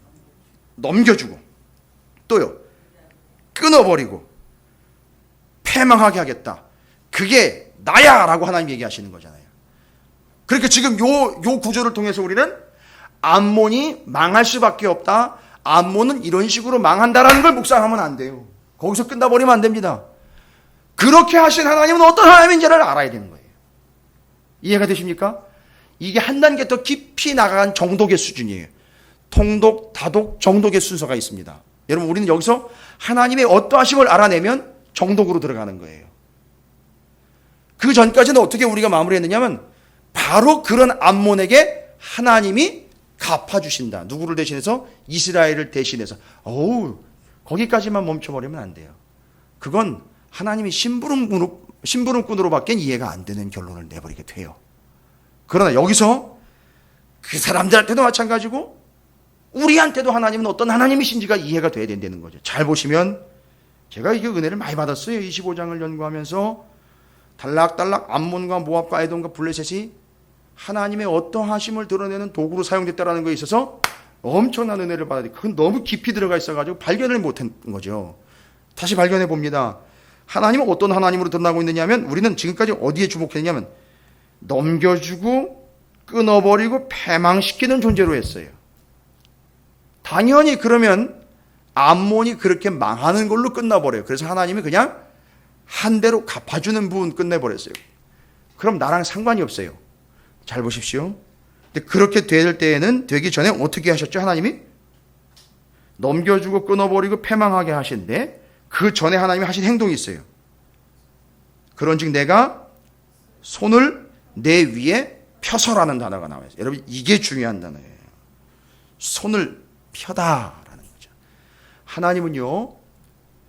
넘겨주고 또요 끊어버리고 패망하게 하겠다. 그게 나야 라고 하나님 얘기하시는 거잖아요. 그러니까 지금 요 구조를 통해서 우리는 암몬이 망할 수밖에 없다. 암몬은 이런 식으로 망한다라는 걸 묵상하면 안 돼요. 거기서 끝나버리면 안 됩니다. 그렇게 하신 하나님은 어떤 하나님인지를 알아야 되는 거예요. 이해가 되십니까? 이게 한 단계 더 깊이 나간 정독의 수준이에요. 통독, 다독, 정독의 순서가 있습니다. 여러분 우리는 여기서 하나님의 어떠하심을 알아내면 정독으로 들어가는 거예요. 그 전까지는 어떻게 우리가 마무리했느냐면 바로 그런 암몬에게 하나님이 갚아주신다. 누구를 대신해서? 이스라엘을 대신해서. 거기까지만 멈춰버리면 안 돼요. 그건 하나님이 심부름꾼으로밖에 이해가 안 되는 결론을 내버리게 돼요. 그러나 여기서 그 사람들한테도 마찬가지고 우리한테도 하나님은 어떤 하나님이신지가 이해가 돼야 된다는 거죠. 잘 보시면 제가 이게 은혜를 많이 받았어요. 25장을 연구하면서 달락달락 암몬과 모압과 에돔과 블레셋이 하나님의 어떠하심을 드러내는 도구로 사용됐다는 거에 있어서 엄청난 은혜를 받아야 돼요. 그건 너무 깊이 들어가 있어가지고 발견을 못한 거죠. 다시 발견해 봅니다. 하나님은 어떤 하나님으로 드러나고 있느냐면 우리는 지금까지 어디에 주목했냐면 넘겨주고 끊어버리고 패망시키는 존재로 했어요. 당연히 그러면 암몬이 그렇게 망하는 걸로 끝나버려요. 그래서 하나님이 그냥 한 대로 갚아주는 부분 끝내버렸어요. 그럼 나랑 상관이 없어요. 잘 보십시오. 근데 그렇게 될 때에는 되기 전에 어떻게 하셨죠? 하나님이 넘겨주고 끊어버리고 패망하게 하신데 그 전에 하나님이 하신 행동이 있어요. 그런즉 내가 손을 내 위에 펴서라는 단어가 나와요. 여러분 이게 중요한 단어예요. 손을 펴다라는 거죠. 하나님은요,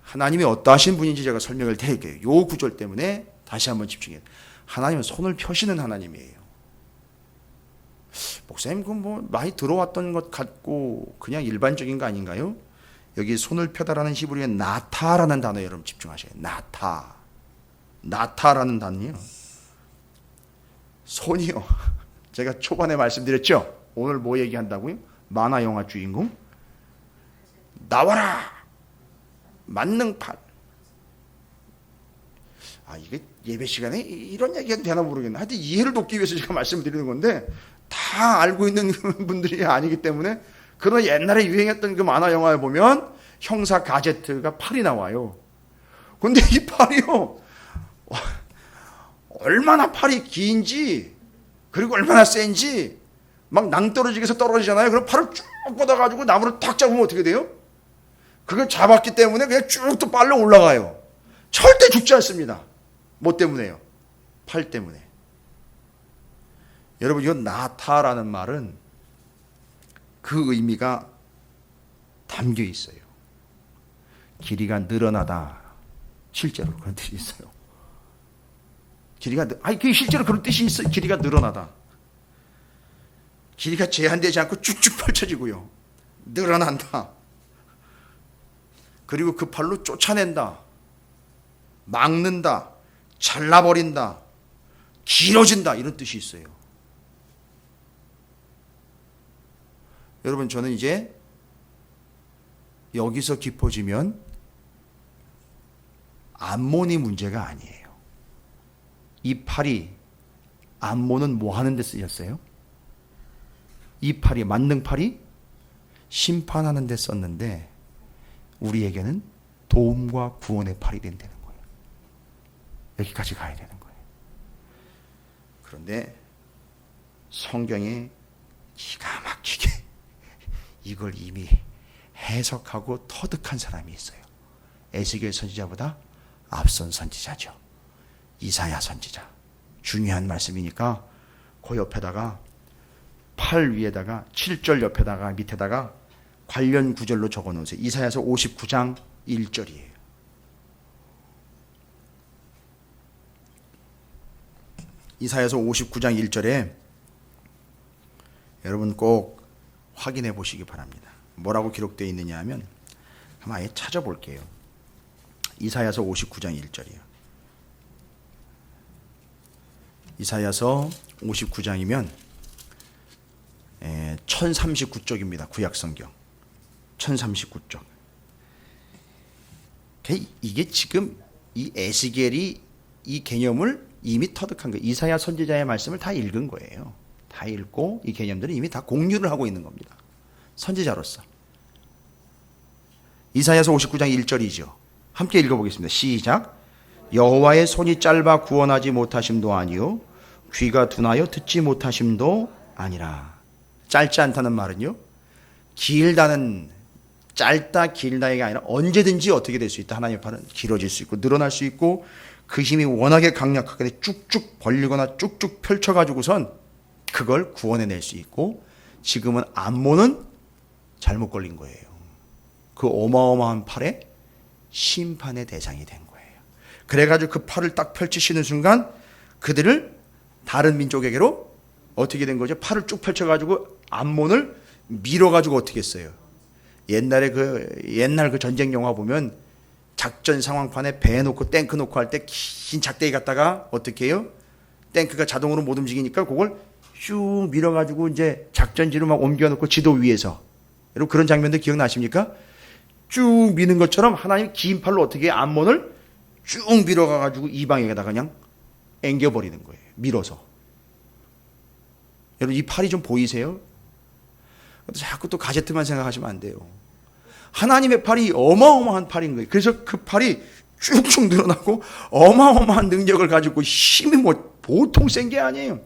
하나님이 어떠하신 분인지 제가 설명을 드릴게요. 요 구절 때문에 다시 한번 집중해요. 하나님은 손을 펴시는 하나님이에요. 목사님 그건 뭐 많이 들어왔던 것 같고 그냥 일반적인 거 아닌가요? 여기 손을 펴다라는 히브리어의 나타라는 단어에 여러분 집중하셔야 돼요. 나타라는 단어요. 손이요. 제가 초반에 말씀드렸죠. 오늘 뭐 얘기한다고요? 만화 영화 주인공 나와라 만능팔. 이게 예배 시간에 이런 얘기해도 되나 모르겠네. 하여튼 이해를 돕기 위해서 제가 말씀드리는 건데 다 알고 있는 분들이 아니기 때문에 그런 옛날에 유행했던 그 만화 영화에 보면 형사 가제트가 팔이 나와요. 근데 이 팔이요 얼마나 팔이 긴지 그리고 얼마나 센지 막 낭떠러지게서 떨어지잖아요. 그럼 팔을 쭉 뻗어가지고 나무를 탁 잡으면 어떻게 돼요? 그걸 잡았기 때문에 그냥 쭉 또 빨려 올라가요. 절대 죽지 않습니다. 뭐 때문에요? 팔 때문에. 여러분 이 나타라는 말은 그 의미가 담겨 있어요. 길이가 늘어나다. 실제로 그런 뜻이 있어요. 그게 실제로 그런 뜻이 있어요. 길이가 늘어나다. 길이가 제한되지 않고 쭉쭉 펼쳐지고요. 늘어난다. 그리고 그 팔로 쫓아낸다. 막는다. 잘라버린다. 길어진다. 이런 뜻이 있어요. 여러분 저는 이제 여기서 깊어지면 암몬이 문제가 아니에요. 이 팔이 암몬은 뭐 하는 데 쓰였어요? 이 팔이 만능팔이 심판하는 데 썼는데 우리에게는 도움과 구원의 팔이 된다는 거예요. 여기까지 가야 되는 거예요. 그런데 성경에 기가 막히게 이걸 이미 해석하고 터득한 사람이 있어요. 에스겔 선지자보다 앞선 선지자죠. 이사야 선지자. 중요한 말씀이니까 그 옆에다가 팔 위에다가 7절 옆에다가 밑에다가 관련 구절로 적어 놓으세요. 이사야서 59장 1절이에요. 이사야서 59장 1절에 여러분 꼭 확인해 보시기 바랍니다. 뭐라고 기록되어 있느냐 하면 한번 아예 찾아볼게요. 이사야서 59장 1절이에요. 이사야서 59장이면 1039쪽입니다. 구약성경 1039쪽. 이게 지금 이 에스겔이 이 개념을 이미 터득한 거예요. 이사야 선지자의 말씀을 다 읽은 거예요. 다 읽고 이 개념들을 이미 다 공유를 하고 있는 겁니다. 선지자로서. 이사야서 59장 1절이죠. 함께 읽어보겠습니다. 시작. 여호와의 손이 짧아 구원하지 못하심도 아니요 귀가 둔하여 듣지 못하심도 아니라. 짧지 않다는 말은요, 길다는 짧다 길다가 아니라 언제든지 어떻게 될 수 있다. 하나님의 팔은 길어질 수 있고 늘어날 수 있고 그 힘이 워낙에 강력하게 쭉쭉 벌리거나 쭉쭉 펼쳐가지고선 그걸 구원해낼 수 있고, 지금은 암몬은 잘못 걸린 거예요. 그 어마어마한 팔에 심판의 대상이 된 거예요. 그래가지고 그 팔을 딱 펼치시는 순간 그들을 다른 민족에게로 어떻게 된 거죠? 팔을 쭉 펼쳐가지고 암몬을 밀어가지고 어떻게 했어요? 옛날 그 전쟁 영화 보면 작전 상황판에 배 놓고 탱크 놓고 할 때 긴 작대기 갖다가 어떻게 해요? 탱크가 자동으로 못 움직이니까 그걸 쭉 밀어가지고 이제 작전지로 막 옮겨놓고 지도 위에서. 여러분 그런 장면들 기억나십니까? 쭉 미는 것처럼 하나님 긴 팔로 어떻게 암몬을 쭉 밀어가가지고 이방에게다가 그냥 앵겨버리는 거예요. 밀어서. 여러분 이 팔이 좀 보이세요? 자꾸 또 가제트만 생각하시면 안 돼요. 하나님의 팔이 어마어마한 팔인 거예요. 그래서 그 팔이 쭉쭉 늘어나고 어마어마한 능력을 가지고 힘이 뭐 보통 센 게 아니에요.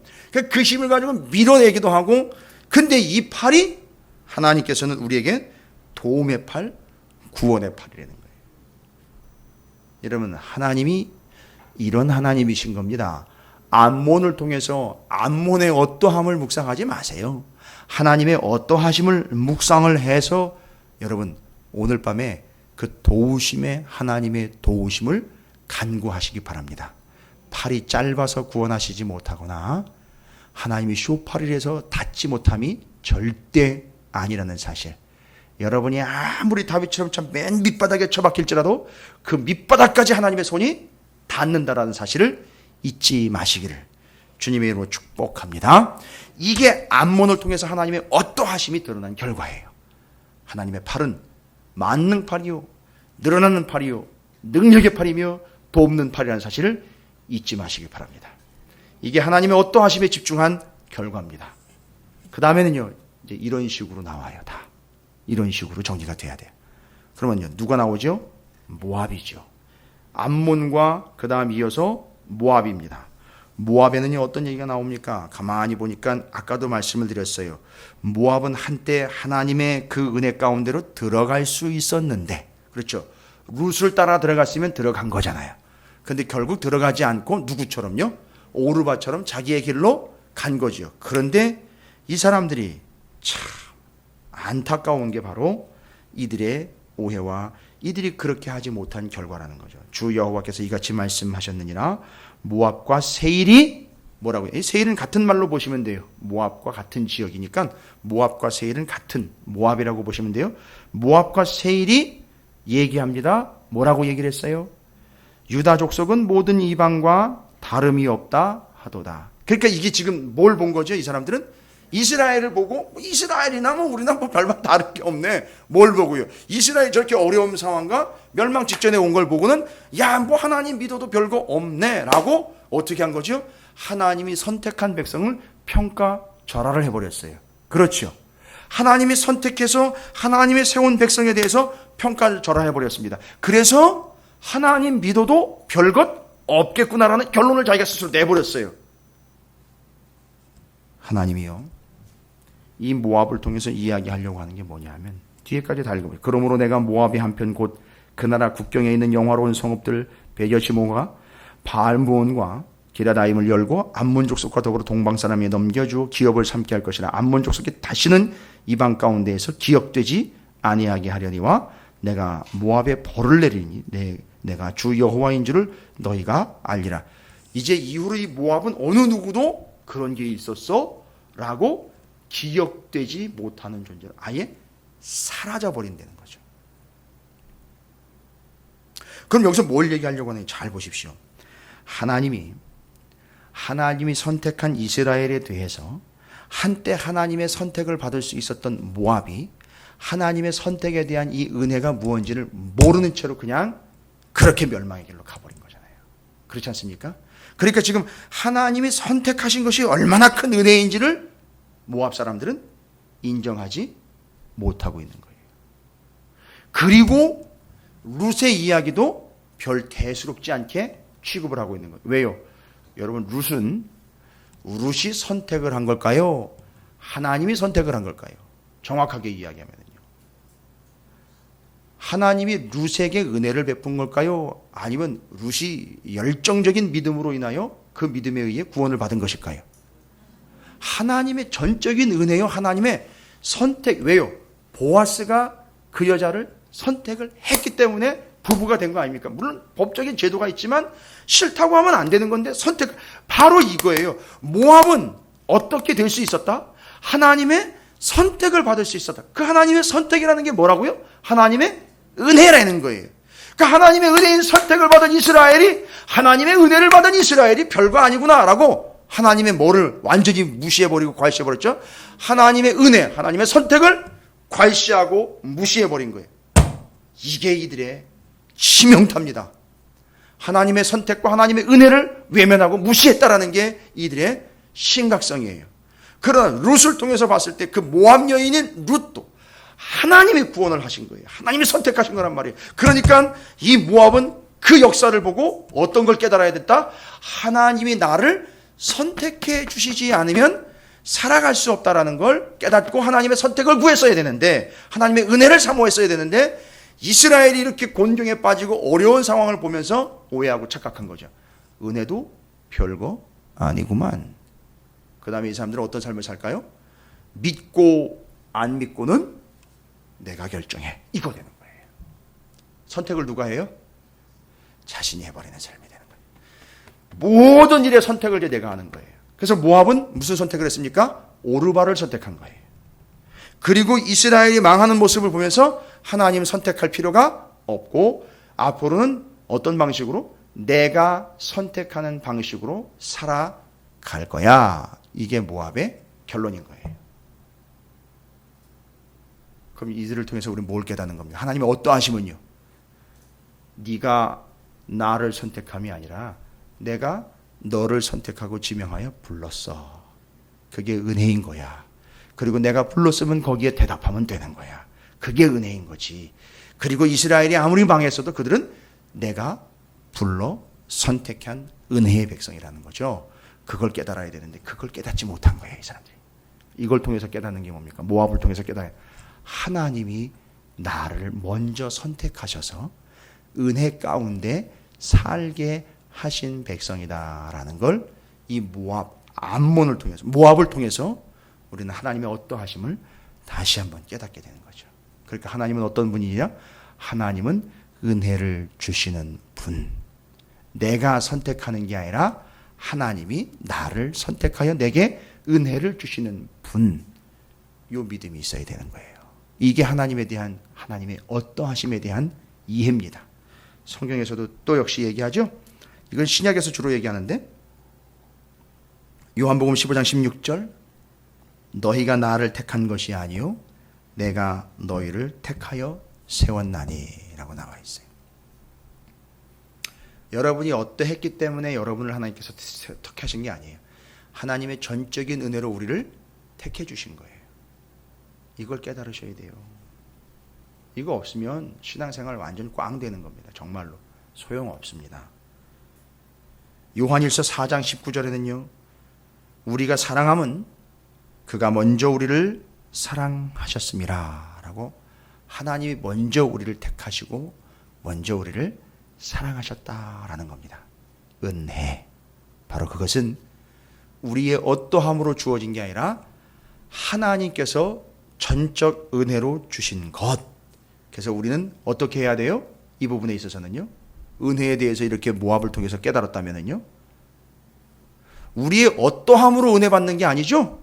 그 힘을 가지고 밀어내기도 하고, 근데 이 팔이 하나님께서는 우리에게 도움의 팔, 구원의 팔이라는 거예요. 여러분 하나님이 이런 하나님이신 겁니다. 암몬을 통해서 암몬의 어떠함을 묵상하지 마세요. 하나님의 어떠하심을 묵상을 해서 여러분 오늘 밤에 그 도우심의 하나님의 도우심을 간구하시기 바랍니다. 팔이 짧아서 구원하시지 못하거나 하나님이 쇼파리에서 닿지 못함이 절대 아니라는 사실. 여러분이 아무리 다윗처럼 참 맨 밑바닥에 처박힐지라도 그 밑바닥까지 하나님의 손이 닿는다라는 사실을 잊지 마시기를 주님의 이름으로 축복합니다. 이게 암몬을 통해서 하나님의 어떠하심이 드러난 결과예요. 하나님의 팔은 만능 팔이요, 늘어나는 팔이요, 능력의 팔이며 돕는 팔이라는 사실을 잊지 마시기 바랍니다. 이게 하나님의 어떠하심에 집중한 결과입니다. 그 다음에는요, 이제 이런 식으로 나와요. 다 이런 식으로 정리가 돼야 돼요. 그러면요, 누가 나오죠? 모압이죠. 암몬과 그 다음 이어서 모압입니다. 모압에는요 어떤 얘기가 나옵니까? 가만히 보니까 아까도 말씀을 드렸어요. 모압은 한때 하나님의 그 은혜 가운데로 들어갈 수 있었는데, 그렇죠? 룻을 따라 들어갔으면 들어간 거잖아요. 근데 결국 들어가지 않고 누구처럼요? 오르바처럼 자기의 길로 간 거지요. 그런데 이 사람들이 참 안타까운 게 바로 이들의 오해와 이들이 그렇게 하지 못한 결과라는 거죠. 주 여호와께서 이같이 말씀하셨느니라. 모압과 세일이 뭐라고요? 세일은 같은 말로 보시면 돼요. 모압과 같은 지역이니까 모압과 세일은 같은 모압이라고 보시면 돼요. 모압과 세일이 얘기합니다. 뭐라고 얘기를 했어요? 유다 족속은 모든 이방과 다름이 없다 하도다. 그러니까 이게 지금 뭘 본 거죠? 이 사람들은 이스라엘을 보고 이스라엘이나 뭐 우리나 뭐 별반 다를 게 없네. 뭘 보고요? 이스라엘 저렇게 어려운 상황과 멸망 직전에 온 걸 보고는 야, 뭐 하나님 믿어도 별거 없네 라고 어떻게 한 거죠? 하나님이 선택한 백성을 평가절하를 해버렸어요. 그렇죠. 하나님이 선택해서 하나님의 세운 백성에 대해서 평가절하를 해버렸습니다. 그래서 하나님 믿어도 별것 없겠구나라는 결론을 자기가 스스로 내버렸어요. 하나님이요, 이 모압을 통해서 이야기하려고 하는 게 뭐냐면 뒤에까지 다 읽어보세요. 그러므로 내가 모압의 한편 곧 그 나라 국경에 있는 영화로운 성읍들 베여시모가 바알므온과 기라다임을 열고 암몬 족속과 더불어 동방 사람에 넘겨주어 기업을 삼게 할 것이라. 암몬 족속이 다시는 이방 가운데에서 기억되지 아니하게 하려니와 내가 모압에 벌을 내리니 내가 주 여호와인 줄을 너희가 알리라. 이제 이후로 이 모압은 어느 누구도 그런 게 있었어? 라고 기억되지 못하는 존재로 아예 사라져버린다는 거죠. 그럼 여기서 뭘 얘기하려고 하는지 잘 보십시오. 하나님이 선택한 이스라엘에 대해서 한때 하나님의 선택을 받을 수 있었던 모압이 하나님의 선택에 대한 이 은혜가 무엇인지를 모르는 채로 그냥 그렇게 멸망의 길로 가버린 거잖아요. 그렇지 않습니까? 그러니까 지금 하나님이 선택하신 것이 얼마나 큰 은혜인지를 모압 사람들은 인정하지 못하고 있는 거예요. 그리고 룻의 이야기도 별 대수롭지 않게 취급을 하고 있는 거예요. 왜요? 여러분, 룻이 선택을 한 걸까요? 하나님이 선택을 한 걸까요? 정확하게 이야기하면요. 하나님이 룻에게 은혜를 베푼 걸까요? 아니면 룻이 열정적인 믿음으로 인하여 그 믿음에 의해 구원을 받은 것일까요? 하나님의 전적인 은혜요, 하나님의 선택. 왜요? 보아스가 그 여자를 선택을 했기 때문에 부부가 된 거 아닙니까? 물론 법적인 제도가 있지만 싫다고 하면 안 되는 건데 선택, 바로 이거예요. 모압은 어떻게 될 수 있었다? 하나님의 선택을 받을 수 있었다. 그 하나님의 선택이라는 게 뭐라고요? 하나님의 은혜라는 거예요. 그 하나님의 은혜인 선택을 받은 이스라엘이, 하나님의 은혜를 받은 이스라엘이 별거 아니구나라고 하나님의 뭐를 완전히 무시해버리고 과시해버렸죠. 하나님의 은혜, 하나님의 선택을 과시하고 무시해버린 거예요. 이게 이들의 치명타입니다. 하나님의 선택과 하나님의 은혜를 외면하고 무시했다라는 게 이들의 심각성이에요. 그러나 룻을 통해서 봤을 때 그 모압 여인인 룻도 하나님이 구원을 하신 거예요. 하나님이 선택하신 거란 말이에요. 그러니까 이 모압은 그 역사를 보고 어떤 걸 깨달아야 됐다? 하나님이 나를 선택해 주시지 않으면 살아갈 수 없다라는 걸 깨닫고 하나님의 선택을 구했어야 되는데, 하나님의 은혜를 사모했어야 되는데, 이스라엘이 이렇게 곤경에 빠지고 어려운 상황을 보면서 오해하고 착각한 거죠. 은혜도 별거 아니구만. 그 다음에 이 사람들은 어떤 삶을 살까요? 믿고 안 믿고는 내가 결정해. 이거 되는 거예요. 선택을 누가 해요? 자신이 해버리는 삶이 되는 거예요. 모든 일의 선택을 이제 내가 하는 거예요. 그래서 모압은 무슨 선택을 했습니까? 오르바를 선택한 거예요. 그리고 이스라엘이 망하는 모습을 보면서 하나님 선택할 필요가 없고 앞으로는 어떤 방식으로? 내가 선택하는 방식으로 살아갈 거야. 이게 모압의 결론인 거예요. 그럼 이들을 통해서 우리는 뭘 깨닫는 겁니까? 하나님의 어떠하심은요? 네가 나를 선택함이 아니라 내가 너를 선택하고 지명하여 불렀어. 그게 은혜인 거야. 그리고 내가 불렀으면 거기에 대답하면 되는 거야. 그게 은혜인 거지. 그리고 이스라엘이 아무리 망했어도 그들은 내가 불러 선택한 은혜의 백성이라는 거죠. 그걸 깨달아야 되는데 그걸 깨닫지 못한 거예요, 이 사람들이. 이걸 통해서 깨닫는 게 뭡니까? 모압을 통해서 깨달아요. 하나님이 나를 먼저 선택하셔서 은혜 가운데 살게 하신 백성이다라는 걸 이 모압 암몬을 통해서, 모압을 통해서 우리는 하나님의 어떠하심을 다시 한번 깨닫게 되는 거죠. 그러니까 하나님은 어떤 분이냐? 하나님은 은혜를 주시는 분. 내가 선택하는 게 아니라 하나님이 나를 선택하여 내게 은혜를 주시는 분. 요 믿음이 있어야 되는 거예요. 이게 하나님에 대한, 하나님의 어떠하심에 대한 이해입니다. 성경에서도 또 역시 얘기하죠. 이건 신약에서 주로 얘기하는데, 요한복음 15장 16절, 너희가 나를 택한 것이 아니요 내가 너희를 택하여 세웠나니 라고 나와 있어요. 여러분이 어떠했기 때문에 여러분을 하나님께서 택하신 게 아니에요. 하나님의 전적인 은혜로 우리를 택해 주신 거예요. 이걸 깨달으셔야 돼요. 이거 없으면 신앙생활 완전히 꽝 되는 겁니다. 정말로 소용없습니다. 요한일서 4장 19절에는요. 우리가 사랑함은 그가 먼저 우리를 사랑하셨습니다. 라고 하나님이 먼저 우리를 택하시고 먼저 우리를 사랑하셨다라는 겁니다. 은혜. 바로 그것은 우리의 어떠함으로 주어진 게 아니라 하나님께서 전적 은혜로 주신 것. 그래서 우리는 어떻게 해야 돼요? 이 부분에 있어서는요. 은혜에 대해서 이렇게 모압을 통해서 깨달았다면요. 우리의 어떠함으로 은혜 받는 게 아니죠.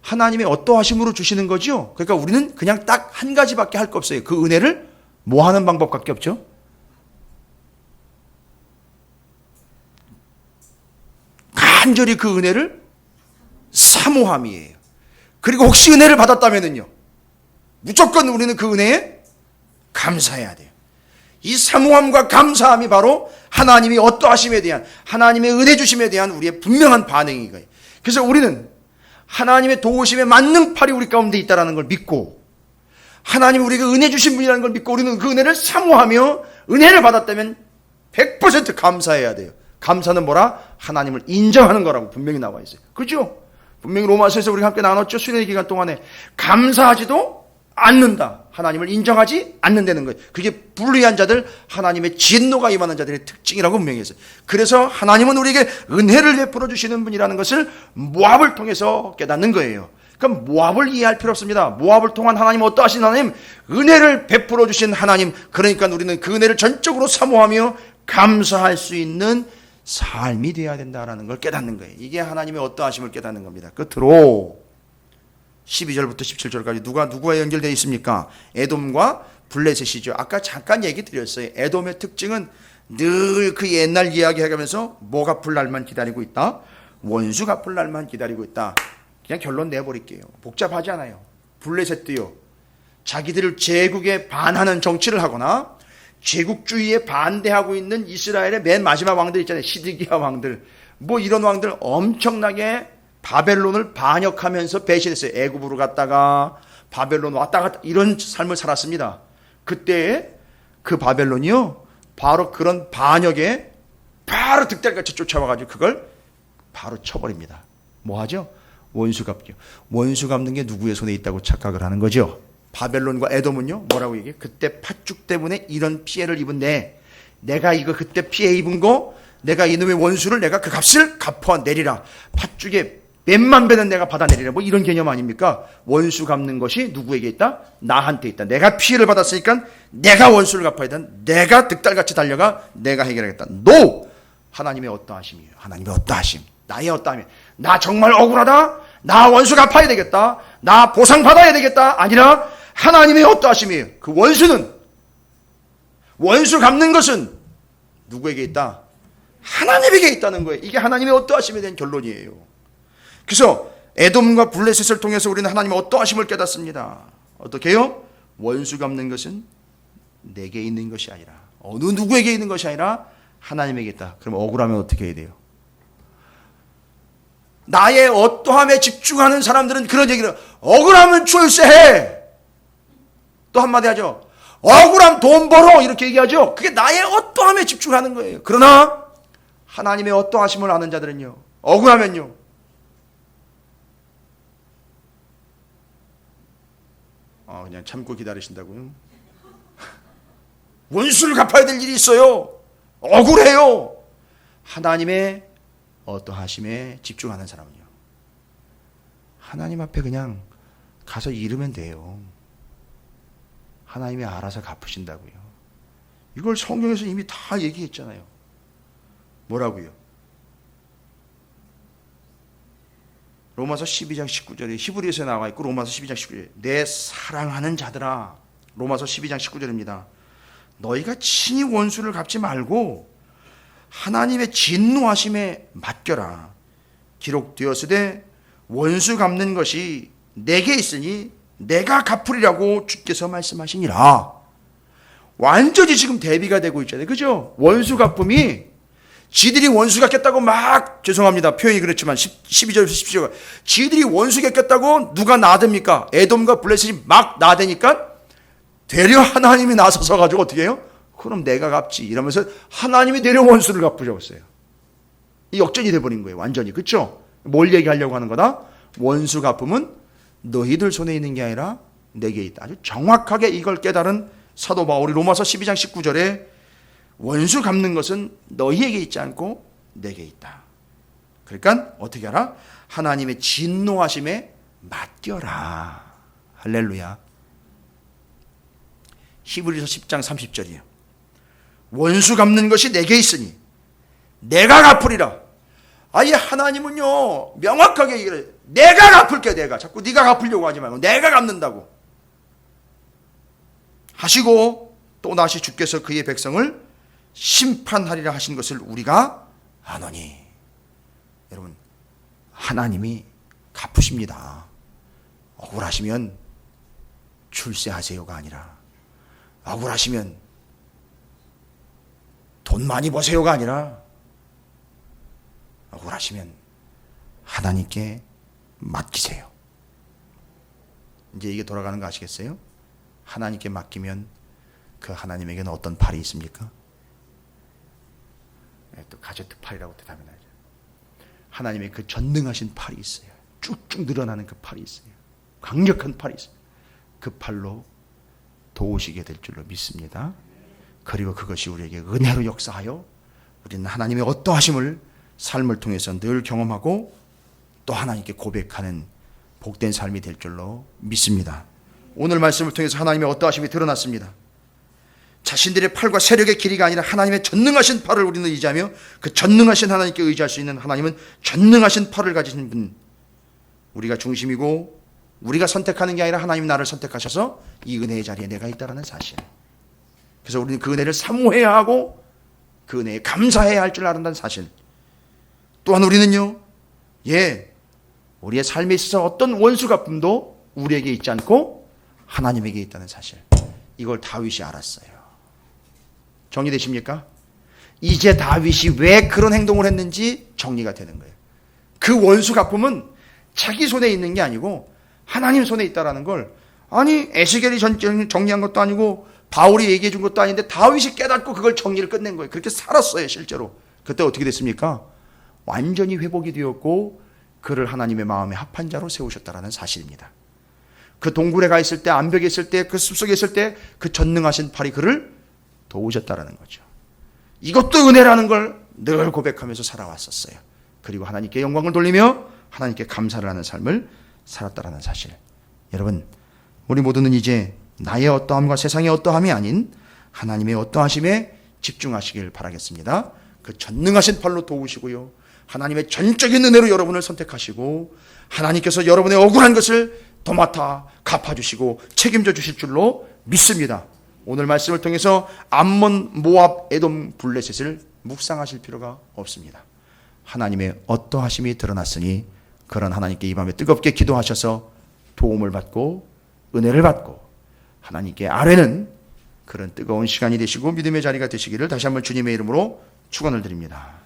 하나님의 어떠하심으로 주시는 거죠. 그러니까 우리는 그냥 딱 한 가지밖에 할 거 없어요. 그 은혜를 뭐 하는 방법밖에 없죠. 간절히 그 은혜를 사모함이에요. 그리고 혹시 은혜를 받았다면요. 무조건 우리는 그 은혜에 감사해야 돼요. 이 사모함과 감사함이 바로 하나님이 어떠하심에 대한, 하나님의 은혜 주심에 대한 우리의 분명한 반응인 거예요. 그래서 우리는 하나님의 도우심의 만능팔이 우리 가운데 있다는 걸 믿고, 하나님이 우리에게 은혜 주신 분이라는 걸 믿고 우리는 그 은혜를 사모하며 은혜를 받았다면 100% 감사해야 돼요. 감사는 뭐라? 하나님을 인정하는 거라고 분명히 나와 있어요. 그렇죠? 분명히 로마서에서 우리가 함께 나눴죠. 수련의 기간 동안에 감사하지도 않는다. 하나님을 인정하지 않는다는 거예요. 그게 불의한 자들, 하나님의 진노가 임하는 자들의 특징이라고 분명히 했어요. 그래서 하나님은 우리에게 은혜를 베풀어 주시는 분이라는 것을 모압을 통해서 깨닫는 거예요. 그럼 모압을 이해할 필요 없습니다. 모압을 통한 하나님, 어떠하신 하나님? 은혜를 베풀어 주신 하나님. 그러니까 우리는 그 은혜를 전적으로 사모하며 감사할 수 있는 삶이 되어야 된다는 걸 깨닫는 거예요. 이게 하나님의 어떠하심을 깨닫는 겁니다. 끝으로 12절부터 17절까지 누구와 연결되어 있습니까? 에돔과 블레셋이죠. 아까 잠깐 얘기 드렸어요. 에돔의 특징은 늘 그 옛날 이야기 해가면서 뭐가 갚을 날만 기다리고 있다. 원수 갚을 날만 기다리고 있다. 그냥 결론 내버릴게요. 복잡하지 않아요. 블레셋도요. 자기들을 제국에 반하는 정치를 하거나 제국주의에 반대하고 있는 이스라엘의 맨 마지막 왕들 있잖아요. 시드기야 왕들. 뭐 이런 왕들 엄청나게 바벨론을 반역하면서 배신했어요. 애굽으로 갔다가 바벨론 왔다 갔다 이런 삶을 살았습니다. 그때 그 바벨론이요. 바로 그런 반역에 바로 득달같이 쫓아와가지고 그걸 바로 쳐버립니다. 뭐 하죠? 원수 갚죠. 원수 갚는 게 누구의 손에 있다고 착각을 하는 거죠. 바벨론과 에돔은요. 뭐라고 얘기해요? 그때 팥죽 때문에 이런 피해를 입은 내가 이거 그때 피해 입은 거 내가 이놈의 원수를 내가 그 값을 갚아내리라. 팥죽에 몇만 배는 내가 받아내리라. 뭐 이런 개념 아닙니까? 원수 갚는 것이 누구에게 있다? 나한테 있다. 내가 피해를 받았으니까 내가 원수를 갚아야 된다. 내가 득달같이 달려가 내가 해결하겠다. NO! 하나님의 어떠하심이에요. 하나님의 어떠하심. 나의 어떠함이. 나 정말 억울하다. 나 원수 갚아야 되겠다. 나 보상받아야 되겠다. 아니라 하나님의 어떠하심이에요. 그 원수는 원수 갚는 것은 누구에게 있다? 하나님에게 있다는 거예요. 이게 하나님의 어떠하심에 대한 결론이에요. 그래서 에돔과 블레셋을 통해서 우리는 하나님의 어떠하심을 깨닫습니다. 어떻게 해요? 원수 갚는 것은 내게 있는 것이 아니라 어느 누구에게 있는 것이 아니라 하나님에게 있다. 그럼 억울하면 어떻게 해야 돼요? 나의 어떠함에 집중하는 사람들은 그런 얘기를 억울하면 출세해. 또 한마디 하죠. 억울함 돈 벌어 이렇게 얘기하죠. 그게 나의 어떠함에 집중하는 거예요. 그러나 하나님의 어떠하심을 아는 자들은요. 억울하면요. 그냥 참고 기다리신다고요? 원수를 갚아야 될 일이 있어요. 억울해요. 하나님의 어떠하심에 집중하는 사람은요. 하나님 앞에 그냥 가서 이르면 돼요. 하나님이 알아서 갚으신다고요. 이걸 성경에서 이미 다 얘기했잖아요. 뭐라고요? 로마서 12장 19절에 히브리서에 나와 있고 로마서 12장 19절에 내 사랑하는 자들아 로마서 12장 19절입니다. 너희가 친히 원수를 갚지 말고 하나님의 진노하심에 맡겨라. 기록되었으되 원수 갚는 것이 내게 있으니 내가 갚으리라고 주께서 말씀하시니라. 완전히 지금 대비가 되고 있잖아요. 그죠? 원수 갚음이 지들이 원수 갚겠다고 막 죄송합니다. 표현이 그렇지만 12절에서 17절 지들이 원수 갚겠다고 누가 나댑니까? 에돔과 블레셋이 막 나대니까 되려 하나님이 나서서 가지고 어떻게 해요? 그럼 내가 갚지 이러면서 하나님이 되려 원수를 갚으셨어요. 이 역전이 돼버린 거예요. 완전히. 그렇죠? 뭘 얘기하려고 하는 거다? 원수 갚음은 너희들 손에 있는 게 아니라 내게 있다. 아주 정확하게 이걸 깨달은 사도 바울이 로마서 12장 19절에 원수 갚는 것은 너희에게 있지 않고 내게 있다. 그러니까 어떻게 하라? 하나님의 진노하심에 맡겨라. 할렐루야. 히브리서 10장 30절이에요. 원수 갚는 것이 내게 있으니 내가 갚으리라. 아예 하나님은요 명확하게 얘기를 해요. 내가 갚을게. 내가 자꾸 네가 갚으려고 하지 말고 내가 갚는다고 하시고 또 다시 주께서 그의 백성을 심판하리라 하신 것을 우리가 아노니. 여러분 하나님이 갚으십니다. 억울하시면 출세하세요가 아니라 억울하시면 돈 많이 버세요가 아니라 억울하시면 하나님께 맡기세요. 이제 이게 돌아가는 거 아시겠어요? 하나님께 맡기면 그 하나님에게는 어떤 팔이 있습니까? 또 가제트 팔이라고 대답해야죠. 하나님의 그 전능하신 팔이 있어요. 쭉쭉 늘어나는 그 팔이 있어요. 강력한 팔이 있어요. 그 팔로 도우시게 될 줄로 믿습니다. 그리고 그것이 우리에게 은혜로 역사하여 우리는 하나님의 어떠하심을 삶을 통해서 늘 경험하고 또 하나님께 고백하는 복된 삶이 될 줄로 믿습니다. 오늘 말씀을 통해서 하나님의 어떠하심이 드러났습니다. 자신들의 팔과 세력의 길이가 아니라 하나님의 전능하신 팔을 우리는 의지하며 그 전능하신 하나님께 의지할 수 있는 하나님은 전능하신 팔을 가지신 분. 우리가 중심이고 우리가 선택하는 게 아니라 하나님 나를 선택하셔서 이 은혜의 자리에 내가 있다는 사실. 그래서 우리는 그 은혜를 사모해야 하고 그 은혜에 감사해야 할 줄 알았다는 사실. 또한 우리는요, 우리의 삶에 있어서 어떤 원수 갚음도 우리에게 있지 않고 하나님에게 있다는 사실. 이걸 다윗이 알았어요. 정리되십니까? 이제 다윗이 왜 그런 행동을 했는지 정리가 되는 거예요. 그 원수 갚음은 자기 손에 있는 게 아니고 하나님 손에 있다라는 걸, 아니 에스겔이 정리한 것도 아니고 바울이 얘기해 준 것도 아닌데 다윗이 깨닫고 그걸 정리를 끝낸 거예요. 그렇게 살았어요. 실제로 그때 어떻게 됐습니까? 완전히 회복이 되었고 그를 하나님의 마음에 합한 자로 세우셨다라는 사실입니다. 그 동굴에 가 있을 때, 암벽에 있을 때, 그 숲속에 있을 때 그 전능하신 팔이 그를 도우셨다라는 거죠. 이것도 은혜라는 걸 늘 고백하면서 살아왔었어요. 그리고 하나님께 영광을 돌리며 하나님께 감사를 하는 삶을 살았다라는 사실. 여러분, 우리 모두는 이제 나의 어떠함과 세상의 어떠함이 아닌 하나님의 어떠하심에 집중하시길 바라겠습니다. 그 전능하신 팔로 도우시고요, 하나님의 전적인 은혜로 여러분을 선택하시고 하나님께서 여러분의 억울한 것을 도맡아 갚아주시고 책임져 주실 줄로 믿습니다. 오늘 말씀을 통해서 암몬, 모압, 에돔, 블레셋을 묵상하실 필요가 없습니다. 하나님의 어떠하심이 드러났으니 그런 하나님께 이 밤에 뜨겁게 기도하셔서 도움을 받고 은혜를 받고 하나님께 아뢰는 그런 뜨거운 시간이 되시고 믿음의 자리가 되시기를 다시 한번 주님의 이름으로 축원을 드립니다.